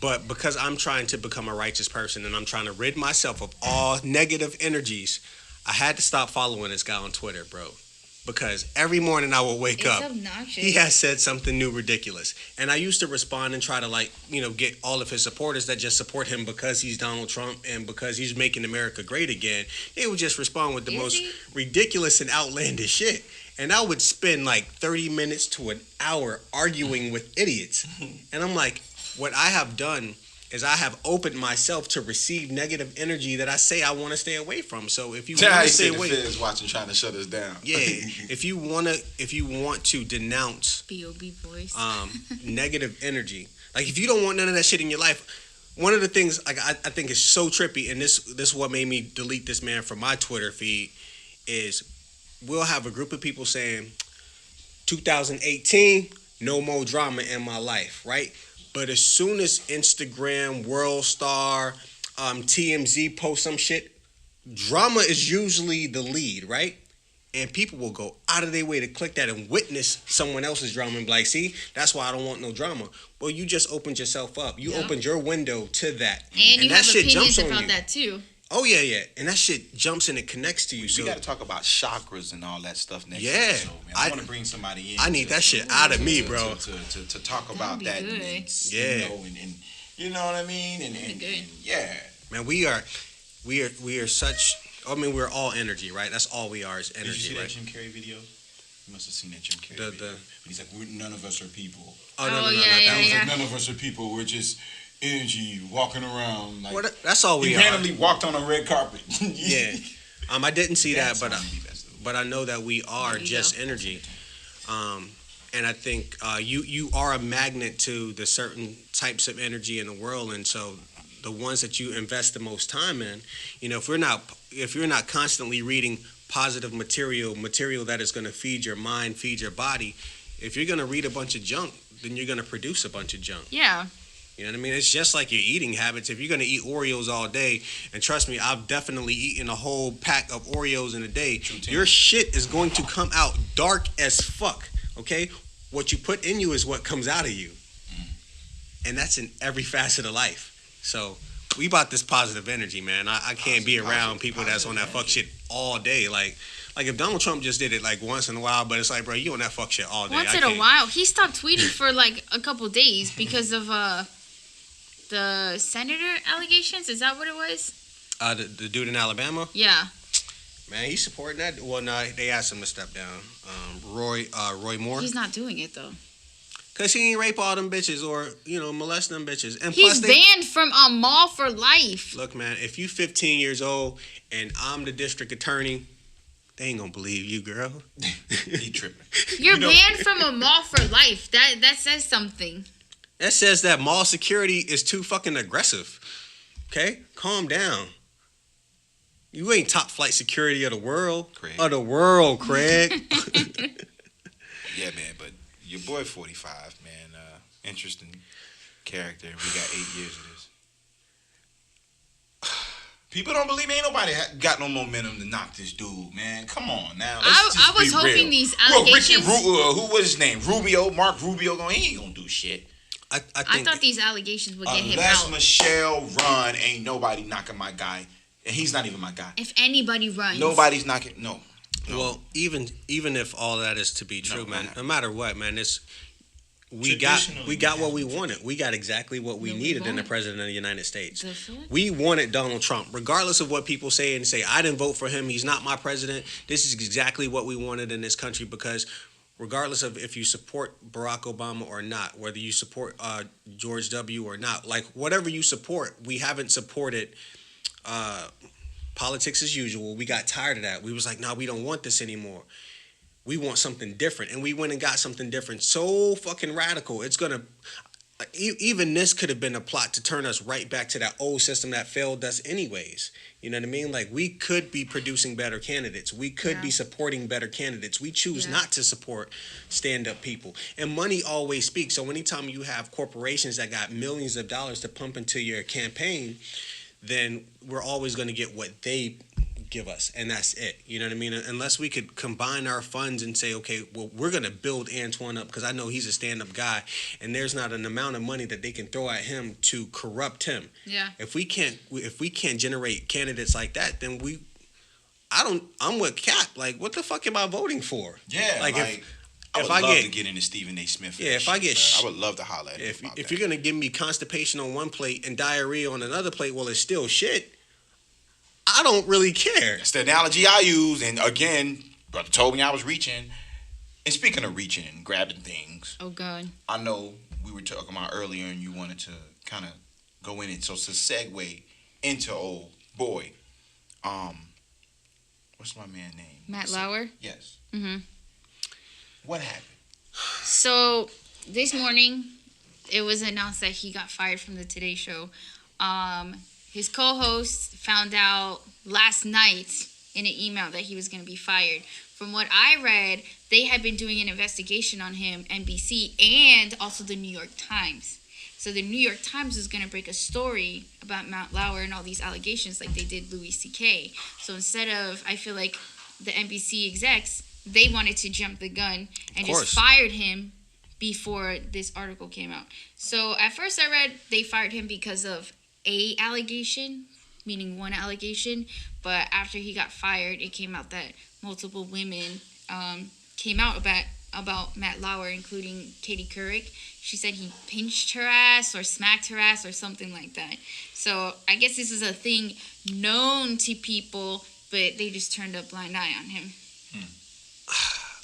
but because I'm trying to become a righteous person and I'm trying to rid myself of all negative energies, I had to stop following this guy on Twitter, bro. Because every morning I would wake up,
obnoxious.
He has said something new ridiculous. And I used to respond and try to get all of his supporters that just support him because he's Donald Trump and because he's making America great again. They would just respond with the most ridiculous and outlandish shit. And I would spend like 30 minutes to an hour arguing with idiots. And I'm like, what I have done is I have opened myself to receive negative energy that I say I want to stay away from. So if you
want
want
to
to stay
the
away,
feds watching, trying to shut us down.
Yeah, if you want to denounce
B.O.B. voice,
negative energy, like if you don't want none of that shit in your life, one of the things like I think is so trippy, and this is what made me delete this man from my Twitter feed, is we'll have a group of people saying 2018, no more drama in my life, right? But as soon as Instagram, World Star, TMZ post some shit, drama is usually the lead, right? And people will go out of their way to click that and witness someone else's drama and be like, see, that's why I don't want no drama. Well, you just opened yourself up. You opened your window to that.
And you
that
have
shit
opinions
jumps on
about
you.
that too.
Oh, yeah. And that shit jumps and it connects to you.
We got to talk about chakras and all that stuff next
Yeah.
episode, man. I want to bring somebody in.
I need that shit out of me, bro.
To talk about that.
Good.
And,
Yeah.
and you know what I mean? And yeah.
Man, we are such... I mean, we're all energy, right? That's all we are is energy,
Did you see
right?
that Jim Carrey video? You must have seen that Jim Carrey video. But he's like, none of us are people.
Oh, no,
yeah.
None of us are people. We're just energy walking around. Like,
well, that's all we
he
are.
randomly walked on a red carpet.
Yeah. I didn't see that, but I know that we are just energy. And I think you are a magnet to the certain types of energy in the world, and so the ones that you invest the most time in, you know, if you're not constantly reading positive material that is going to feed your mind, feed your body, if you're going to read a bunch of junk, then you're going to produce a bunch of junk.
Yeah.
You know what I mean? It's just like your eating habits. If you're going to eat Oreos all day, and trust me, I've definitely eaten a whole pack of Oreos in a day, your shit is going to come out dark as fuck, okay? What you put in you is what comes out of you. And that's in every facet of life. So we about this positive energy, man. I can't be around people that's on that fuck shit all day. Like if Donald Trump just did it like once in a while, but it's like, bro, you on that fuck shit all day.
Once in a while. He stopped tweeting for like a couple days because of the senator allegations. Is that what it was?
The dude in Alabama?
Yeah.
Man, he's supporting that. Well, no, they asked him to step down. Roy Moore.
He's not doing it though.
Cause he ain't rape all them bitches or, you know, molest them bitches. And
he's
plus
banned from a mall for life.
Look, man, if you 15 years old and I'm the district attorney, they ain't gonna believe you, girl.
He tripping.
You're banned from a mall for life. That says something.
That says that mall security is too fucking aggressive. Okay? Calm down. You ain't top flight security of the world.
Craig.
Craig.
Yeah, man, but your boy 45, man, interesting character. We got 8 years of this. People don't believe me. Ain't nobody got no momentum to knock this dude, man. Come on now.
I was hoping real. These allegations.
Who was his name? Mark Rubio. He ain't gonna do shit.
I
thought these allegations would get him
out. Unless Michelle run, ain't nobody knocking my guy, and he's not even my guy.
If anybody runs,
nobody's knocking. No.
Well, even if all that is to be true, man, no matter what, man, we got what we wanted. We got exactly what we needed in the president of the United States. We wanted Donald Trump, regardless of what people say and say. I didn't vote for him. He's not my president. This is exactly what we wanted in this country because regardless of if you support Barack Obama or not, whether you support George W. or not, like whatever you support, we haven't supported politics as usual. We got tired of that. We was like, no, we don't want this anymore. We want something different. And we went and got something different. So fucking radical. It's going to... Even this could have been a plot to turn us right back to that old system that failed us anyways. You know what I mean? Like, we could be producing better candidates. We could be supporting better candidates. We choose not to support stand-up people. And money always speaks. So anytime you have corporations that got millions of dollars to pump into your campaign, then we're always going to get what they give us, and that's it. You know what I mean? Unless we could combine our funds and say, okay, well, we're going to build Antoine up because I know he's a stand-up guy, and there's not an amount of money that they can throw at him to corrupt him. Yeah. If we can't generate candidates like that, then I'm with Cap. Like, what the fuck am I voting for?
Yeah,
like
I would love to get into Stephen A. Smith.
Yeah, if I get,
I would love to holler at him.
If you're gonna give me constipation on one plate and diarrhea on another plate, well, it's still shit. I don't really care.
That's the analogy I use. And again, brother told me I was reaching. And speaking of reaching and grabbing things.
Oh, God.
I know we were talking about earlier and you wanted to kind of go in it. So to segue into old boy, what's my man's name?
Matt Lauer?
Yes.
Mm-hmm.
What happened?
So this morning, it was announced that he got fired from the Today Show. His co-host found out last night in an email that he was going to be fired. From what I read, they had been doing an investigation on him, NBC, and also the New York Times. So the New York Times was going to break a story about Matt Lauer and all these allegations like they did Louis C.K. So instead of, I feel like the NBC execs, they wanted to jump the gun and just fired him before this article came out. So at first I read they fired him because of a allegation, meaning one allegation. But after he got fired, it came out that multiple women came out about Matt Lauer, including Katie Couric. She said he pinched her ass or smacked her ass or something like that. So I guess this is a thing known to people, but they just turned a blind eye on him.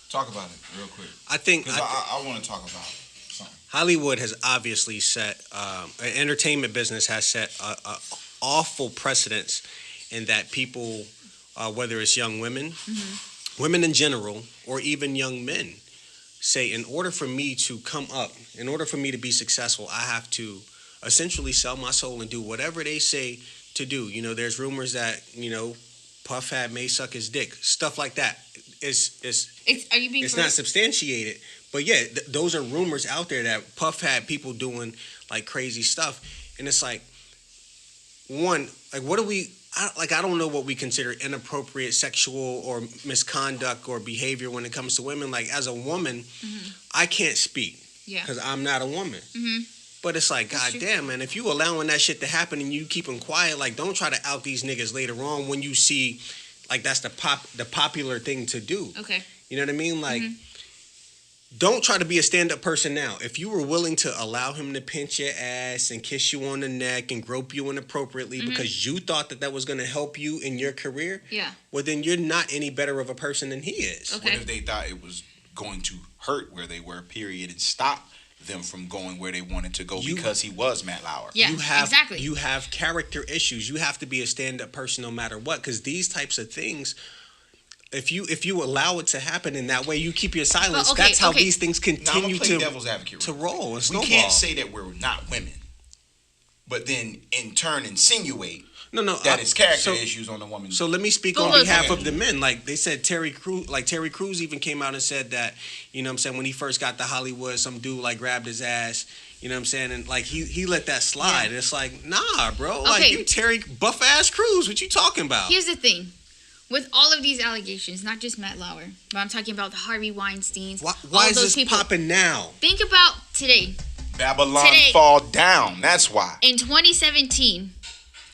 Talk about it real quick.
I
want to talk about something.
Hollywood has obviously set, entertainment business has set awful precedents in that people, whether it's young women, women in general, or even young men, say in order for me to come up, in order for me to be successful, I have to essentially sell my soul and do whatever they say to do. You know, there's rumors that, you know, Puff may suck his dick, stuff like that.
Are you being
it's not substantiated, but yeah, those are rumors out there that Puff had people doing like crazy stuff, and it's like, one, like what do we? I don't know what we consider inappropriate sexual or misconduct or behavior when it comes to women. Like as a woman, I can't speak because I'm not a woman. But it's like, God damn, man, if you allowing that shit to happen and you keep them quiet, like don't try to out these niggas later on when you see, like that's the popular thing to do.
Okay.
You know what I mean? Like, don't try to be a stand-up person now. If you were willing to allow him to pinch your ass and kiss you on the neck and grope you inappropriately because you thought that was going to help you in your career, well, then you're not any better of a person than he is.
Okay. What if they thought it was going to hurt where they were, period, and stop them from going where they wanted to go because he was Matt Lauer?
Yeah, exactly.
You have character issues. You have to be a stand-up person no matter what, because these types of things, if you allow it to happen in that way, you keep your silence. That's how these things continue to roll. We
can't say that we're not women, but then in turn insinuate that it's character issues on the woman.
So let me speak on behalf of the men. Like they said, Terry Crews even came out and said that, you know what I'm saying, when he first got to Hollywood, some dude like grabbed his ass, you know what I'm saying, and like he let that slide. Yeah. It's like, nah, bro. Okay. Like you Terry buff ass Crews, what you talking about?
Here's the thing. With all of these allegations, not just Matt Lauer, but I'm talking about the Harvey Weinsteins.
Why is this popping now?
Think about today.
Babylon fall down. That's why.
In 2017,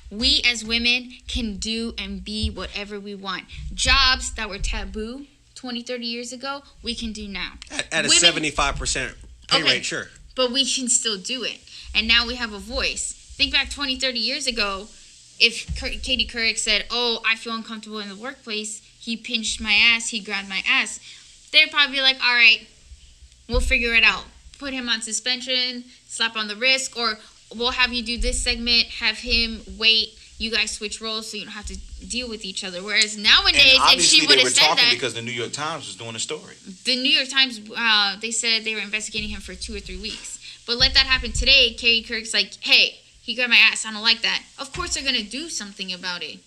we as women can do and be whatever we want. Jobs that were taboo 20, 30 years ago, we can do now.
At a 75% pay rate, sure.
But we can still do it. And now we have a voice. Think back 20, 30 years ago. If Katie Couric said, oh, I feel uncomfortable in the workplace, he pinched my ass, he grabbed my ass, they'd probably be like, all right, we'll figure it out. Put him on suspension, slap on the wrist, or we'll have you do this segment, have him wait, you guys switch roles so you don't have to deal with each other. Whereas nowadays, if she would have said that...
because the New York Times was doing a story.
The New York Times, they said they were investigating him for 2 or 3 weeks. But let that happen today, Katie Couric's like, hey, he grabbed my ass, I don't like that. Of course they're going to do something about it.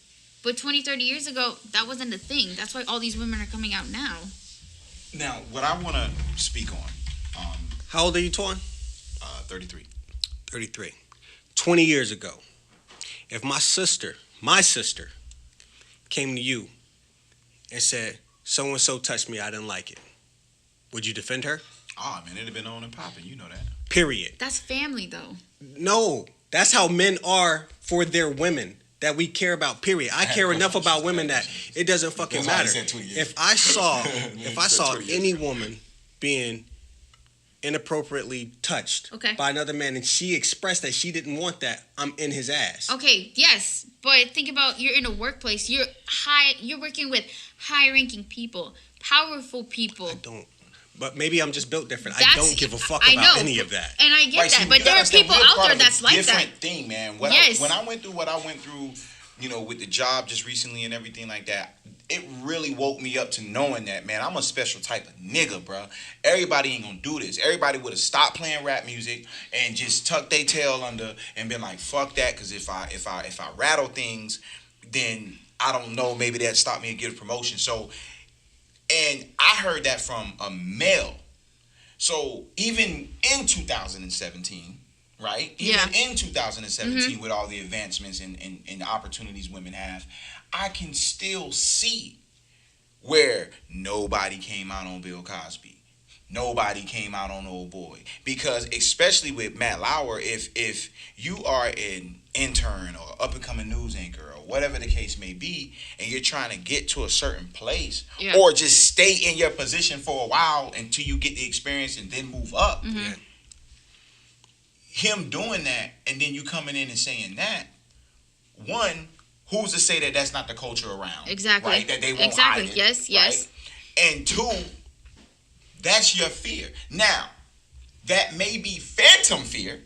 But 20, 30 years ago, that wasn't a thing. That's why all these women are coming out now.
Now, what I want to speak on...
how old are you, Twan?
33.
33. 20 years ago, if my sister came to you and said, so-and-so touched me, I didn't like it, would you defend her?
Oh, man, it'd have been on and popping. You know that.
Period.
That's family, though.
No. That's how men are for their women that we care about, period. I care enough about women that it doesn't fucking matter. If I saw any woman being inappropriately touched by another man and she expressed that she didn't want that, I'm in his ass.
Okay, yes, but think about, you're in a workplace. You're working with high-ranking people, powerful people.
But maybe I'm just built different. I don't give a fuck about any of that.
And I get that. But there are people out there that's like that.
Different thing, man. When I went through what I went through, you know, with the job just recently and everything like that, it really woke me up to knowing that, man, I'm a special type of nigga, bro. Everybody ain't gonna do this. Everybody would have stopped playing rap music and just tucked their tail under and been like, fuck that, because if I rattle things, then I don't know, maybe that stopped me and get a promotion. So, and I heard that from a male. So even in 2017, right? Even in 2017, with all the advancements and the opportunities women have, I can still see where nobody came out on Bill Cosby. Nobody came out on Old Boy. Because especially with Matt Lauer, if you are an intern or up-and-coming news anchor or whatever the case may be, and you're trying to get to a certain place or just stay in your position for a while until you get the experience and then move up, him doing that and then you coming in and saying that, one, who's to say that that's not the culture around?
Exactly.
Right? That they won't hide it.
Yes.
Right? And two, that's your fear. Now, that may be phantom fear.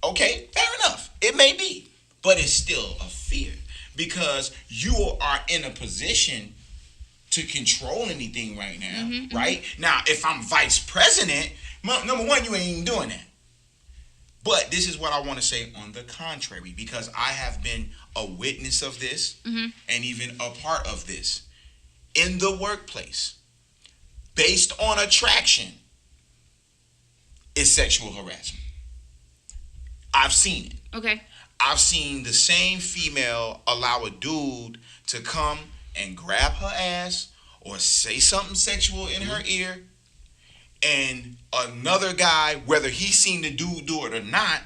Okay, fair enough. It may be. But it's still a fear. Because you are in a position to control anything right now. Right? Now, if I'm vice president, number one, you ain't even doing that. But this is what I want to say on the contrary, because I have been a witness of this and even a part of this in the workplace. Based on attraction is sexual harassment. I've seen it.
Okay.
I've seen the same female allow a dude to come and grab her ass or say something sexual in her ear, and another guy, whether he's seen the dude do it or not,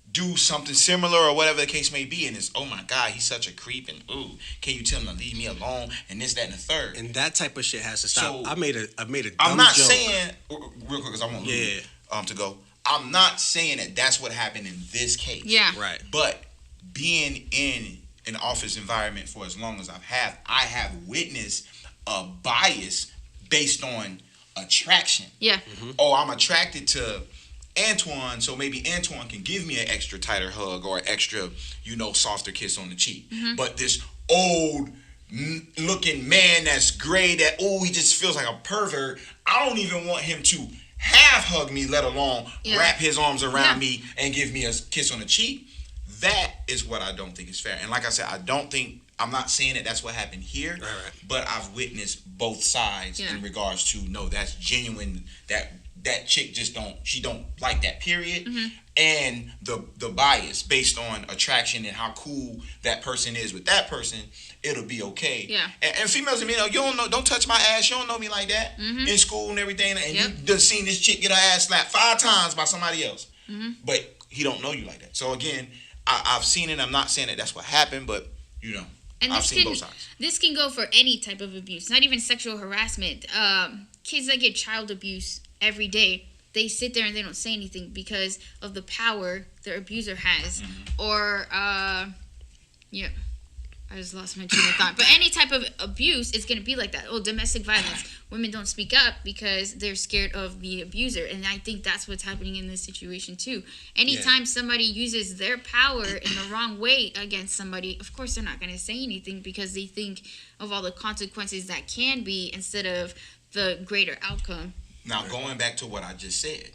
do something similar or whatever the case may be, and it's, oh my God, he's such a creep, and ooh, can you tell him to leave me alone, and this, that, and the third.
And that type of shit has to stop. So, I made a dumb
I'm not
joke.
saying, real quick, because I want to go. I'm not saying that that's what happened in this case.
Yeah.
Right.
But being in an office environment for as long as I have witnessed a bias based on attraction.
Yeah.
Oh, I'm attracted to Antoine, so maybe Antoine can give me an extra tighter hug or an extra, softer kiss on the cheek. But this old looking man that's gray that, he just feels like a pervert, I don't even want him to half hug me, let alone wrap his arms around me and give me a kiss on the cheek. That is what I don't think is fair. And like I said, I'm not saying that that's what happened here, but I've witnessed both sides in regards to, no, that's genuine, that chick just don't like that, period. And the bias based on attraction and how cool that person is with that person, it'll be okay. Yeah. And females, don't touch my ass. You don't know me like that in school and everything. And you done seen this chick get her ass slapped 5 times by somebody else. But he don't know you like that. So again, I've seen it. I'm not saying that that's what happened, but
and
I've seen both sides.
This can go for any type of abuse, not even sexual harassment. Kids that get child abuse every day, they sit there and they don't say anything because of the power their abuser has. Or, I just lost my train of thought. But any type of abuse is going to be like that. Domestic violence. Women don't speak up because they're scared of the abuser. And I think that's what's happening in this situation too. Anytime somebody uses their power in the wrong way against somebody, of course they're not going to say anything because they think of all the consequences that can be instead of the greater outcome.
Now, going back to what I just said,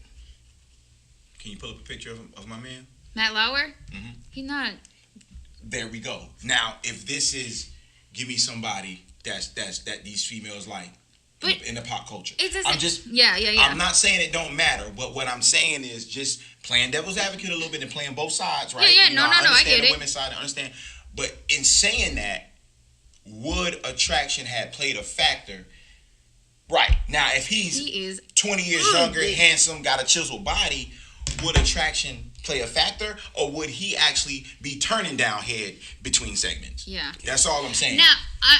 can you pull up a picture of my man?
Matt Lauer? He's not.
There we go. Now, if this is, give me somebody that these females like in the pop culture.
It doesn't.
I'm just.
Yeah.
I'm not saying it don't matter, but what I'm saying is just playing devil's advocate a little bit and playing both sides, right?
Yeah. No. I get it.
The women's side, I understand. But in saying that, would attraction have played a factor? Right. Now, if he is 20 years younger, handsome, got a chiseled body, would attraction play a factor, or would he actually be turning down head between segments? Yeah. That's all I'm saying.
Now,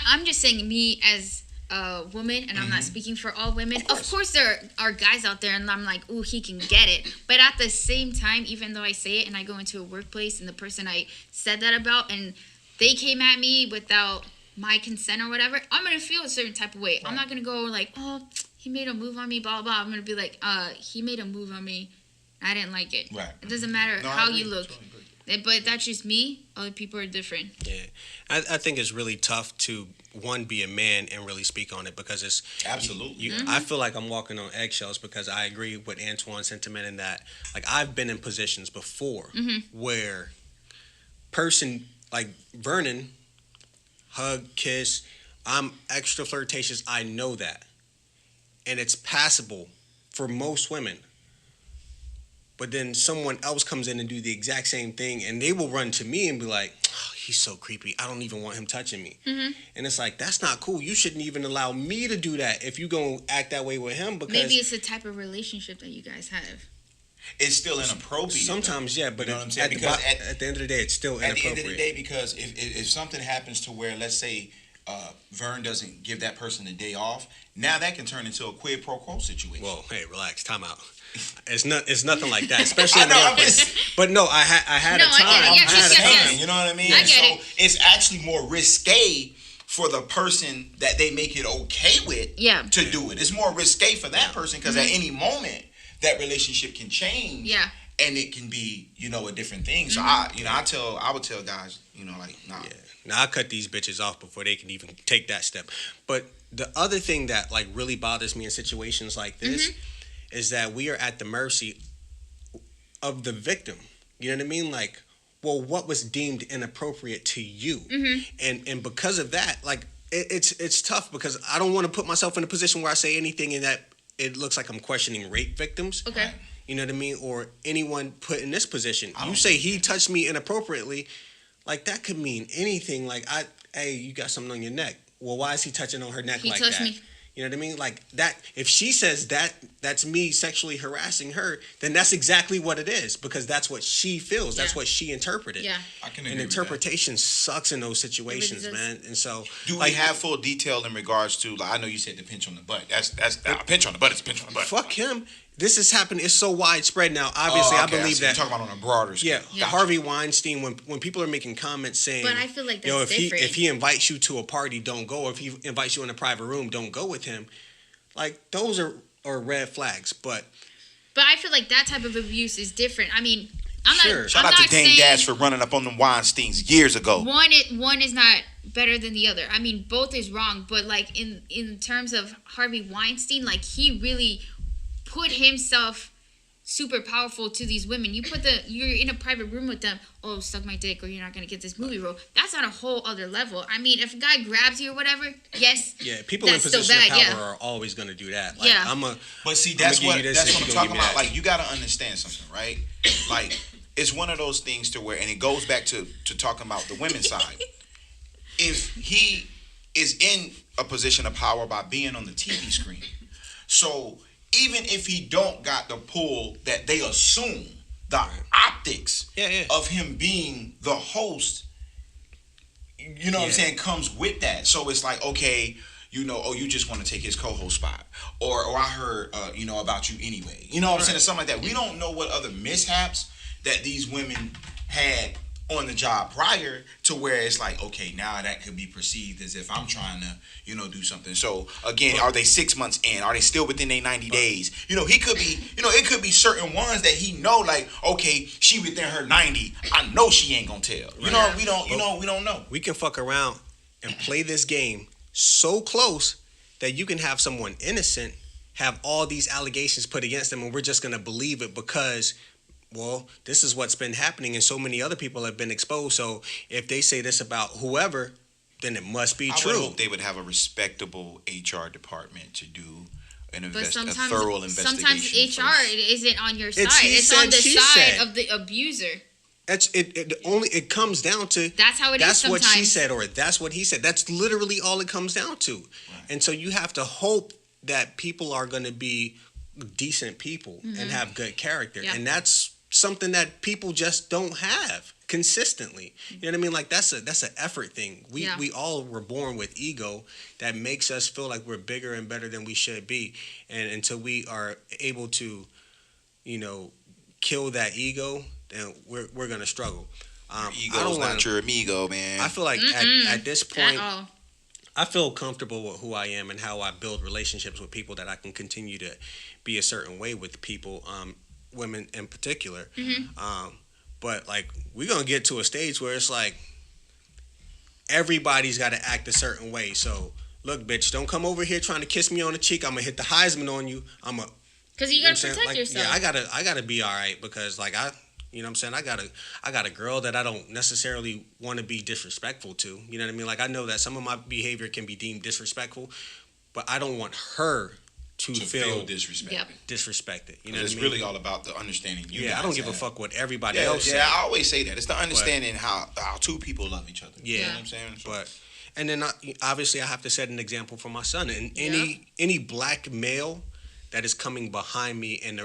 I'm just saying, me as a woman, and I'm not speaking for all women. Of course, there are guys out there, and I'm like, ooh, he can get it. But at the same time, even though I say it, and I go into a workplace, and the person I said that about, and they came at me without my consent or whatever, I'm going to feel a certain type of way. Right. I'm not going to go like, he made a move on me, blah, blah. I'm going to be like, he made a move on me. I didn't like it.
Right.
It doesn't matter how you look. But that's just me. Other people are different.
Yeah. I think it's really tough to, one, be a man and really speak on it because it's...
Absolutely.
I feel like I'm walking on eggshells because I agree with Antoine's sentiment in that, like, I've been in positions before where person, like Vernon, hug, kiss, I'm extra flirtatious. I know that. And it's passable for most women. But then someone else comes in and do the exact same thing, and they will run to me and be like, oh, he's so creepy. I don't even want him touching me. And it's like, that's not cool. You shouldn't even allow me to do that if you're going to act that way with him. Because
maybe it's the type of relationship that you guys have.
It's still inappropriate.
Sometimes, yeah, but
you know what I'm saying?
Because at the end of the day, it's still inappropriate.
At the end of the day, because if something happens to where, let's say, Vern doesn't give that person a day off, now that can turn into a quid pro quo situation.
Whoa, hey, relax, time out. It's nothing like that, especially in the workplace. But no, I had a time.
I get it. Yes.
You know what I mean?
I get it.
It's actually more risque for the person that they make it okay with to do it. It's more risque for that person because at any moment that relationship can change.
Yeah.
And it can be, a different thing. So I would tell guys, like, nah.
Yeah. Now I cut these bitches off before they can even take that step. But the other thing that like really bothers me in situations like this is that we are at the mercy of the victim. You know what I mean? Like, well, what was deemed inappropriate to you? And because of that, like, it's tough because I don't want to put myself in a position where I say anything in that it looks like I'm questioning rape victims.
Okay.
You know what I mean? Or anyone put in this position. You say he touched me inappropriately, like that could mean anything. Like, hey, you got something on your neck. Well, why is he touching on her neck like that? He touched me. You know what I mean? Like that, if she says that's me sexually harassing her, then that's exactly what it is because that's what she feels. That's what she interpreted.
Yeah.
I can agree
and interpretation sucks in those situations,
really
man. And so,
do we have full detail in regards to, like, I know you said the pinch on the butt. That's a pinch on the butt. It's a pinch on the butt.
Fuck him. This is happening. It's so widespread now. Obviously, I believe that.
You're talking about on a broader scale.
Yeah. Harvey Weinstein, when people are making comments saying,
but I feel like that's different.
If he invites you to a party, don't go. Or if he invites you in a private room, don't go with him. Like, those are red flags. But
I feel like that type of abuse is different. I mean, I'm not.
Shout out to Dame Dash for running up on the Weinsteins years ago.
One is not better than the other. I mean, both is wrong. But like in terms of Harvey Weinstein, like he really put himself super powerful to these women. You're in a private room with them. Oh, suck my dick, or you're not gonna get this movie role. That's on a whole other level. I mean, if a guy grabs you or whatever, yes.
Yeah, people in position of power are always gonna do that. Like,
but see, that's what I'm talking about. Like, you gotta understand something, right? Like, it's one of those things to where, and it goes back to talking about the women's side. If he is in a position of power by being on the TV screen, so even if he don't got the pull that they assume, the optics of him being the host, you know what I'm saying, comes with that. So it's like, okay, you just want to take his co-host spot. Or I heard, about you anyway. You know what I'm saying? Something like that. We don't know what other mishaps that these women had on the job prior to where it's like, okay, now that could be perceived as if I'm trying to, do something. So again, are they 6 months in? Are they still within their 90 days? He could be, it could be certain ones that he know, like, okay, she within her 90. I know she ain't gonna tell. We don't know.
We can fuck around and play this game so close that you can have someone innocent have all these allegations put against them, and we're just gonna believe it because, well, this is what's been happening and so many other people have been exposed. So if they say this about whoever, then it must be true.
I would hope they would have a respectable HR department to do a thorough investigation.
Sometimes HR isn't on your side. It's on the side of the abuser.
It comes down to
that's how it is.
That's what she said, or that's what he said. That's literally all it comes down to. Right. And so you have to hope that people are going to be decent people and have good character. Yeah. And that's something that people just don't have consistently. You know what I mean? Like that's an effort thing. We all were born with ego that makes us feel like we're bigger and better than we should be. And until we are able to, kill that ego, then we're gonna struggle.
Your ego's not your amigo, man.
I feel like at this point, I feel comfortable with who I am and how I build relationships with people, that I can continue to be a certain way with people, women in particular. But like, we're gonna get to a stage where it's like everybody's got to act a certain way. So look, bitch, don't come over here trying to kiss me on the cheek. I'm gonna hit the Heisman on you.
Because you gotta protect yourself.
Yeah, I gotta be all right, because like you know what I'm saying? I got a girl that I don't necessarily want to be disrespectful to. You know what I mean? Like, I know that some of my behavior can be deemed disrespectful, but I don't want her to feel disrespected.
Disrespected.
You know what I mean?
It's really all about the understanding.
I don't give a fuck what everybody else says.
Yeah, I always say that. It's the understanding how two people love each other.
Yeah.
You know what I'm saying?
But and then obviously I have to set an example for my son, and any black male that is coming behind me and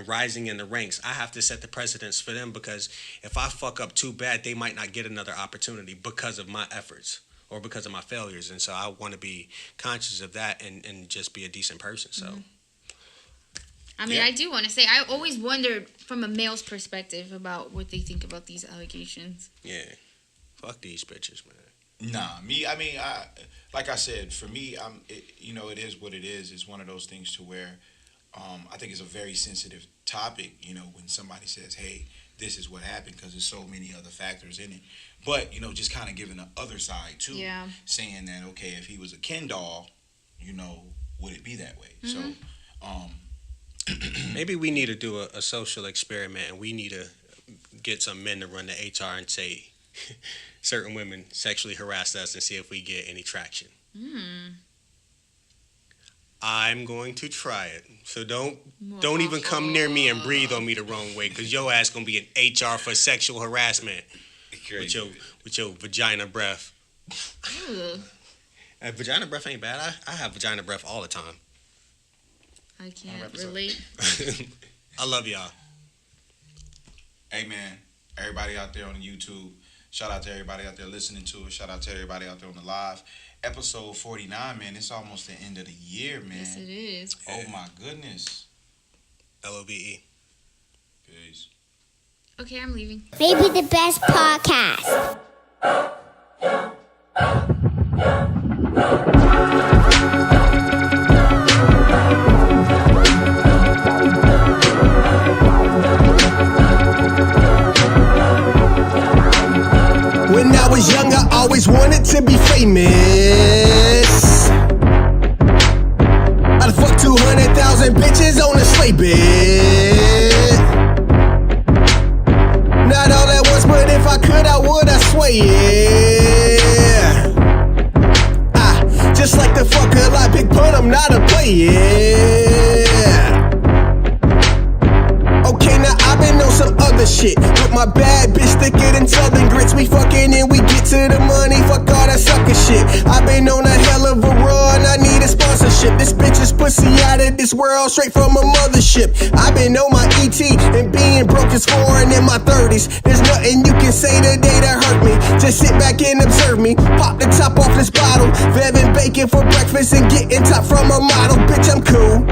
rising in the ranks, I have to set the precedence for them, because if I fuck up too bad, they might not get another opportunity because of my efforts or because of my failures. And so I want to be conscious of that and just be a decent person. So,
I mean, I do want to say, I always wondered from a male's perspective about what they think about these allegations.
Yeah. Fuck these bitches, man.
Nah, like I said, for me, it is what it is. It's one of those things to where I think it's a very sensitive topic, when somebody says, hey, this is what happened, because there's so many other factors in it. But, just kind of giving the other side, too. Yeah. Saying that, okay, if he was a Ken doll, would it be that way? So,
maybe we need to do a social experiment, and we need to get some men to run the HR and say, certain women sexually harassed us, and see if we get any traction. I'm going to try it. So don't even come near me and breathe on me the wrong way, because your ass gonna be in HR for sexual harassment with your vagina breath. Vagina breath ain't bad. I have vagina breath all the time.
I can't relate.
I love y'all.
Hey man, everybody out there on YouTube, shout out to everybody out there listening to us. Shout out to everybody out there on the live. Episode 49, man. It's almost the end of the year, man.
Yes, it is.
Oh, my goodness.
LOVE.
Peace.
Okay, I'm leaving.
Maybe the best podcast.
When I was young, I always wanted to be famous. I'd fuck 200,000 bitches on a sleigh bed. Not all at once, but if I could, I would, I swear, yeah. I just like to fuck a lot, big pun, I'm not a player. Okay, now I've been on some other shit with my bad bitch thicker than Southern grits. We fucking and we get to the money, fuck all that sucker shit. I've been on a hell of a run, I need a sponsorship. This bitch is pussy out of this world, straight from a mothership. I've been on my ET and being broke is foreign in my 30s. There's nothing you can say today that hurt me. Just sit back and observe me. Pop the top off this bottle, Vevin bacon for breakfast and getting top from a model. Bitch, I'm cool.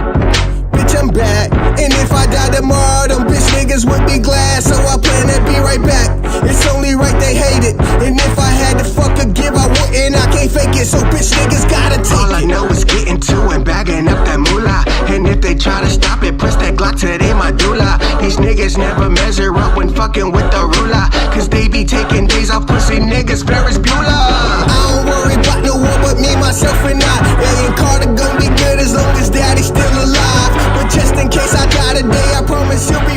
Bitch, I'm bad. And if I die tomorrow, them bitch niggas would be glad. So I plan to be right back. It's only right they hate it. And if I had to fuck a give, I wouldn't. I can't fake it. So bitch niggas gotta take
all it. All I know is getting to and bagging up that moolah. And if they try to stop it, press that Glock to their medulla. These niggas never measure up when fucking with the ruler. Cause they be taking days off pussy niggas, Ferris Bueller.
I don't worry about no one but me, myself, and I. Alien Carter gon' be good as long as daddy's still alive. But just in case I die today, I promise you'll be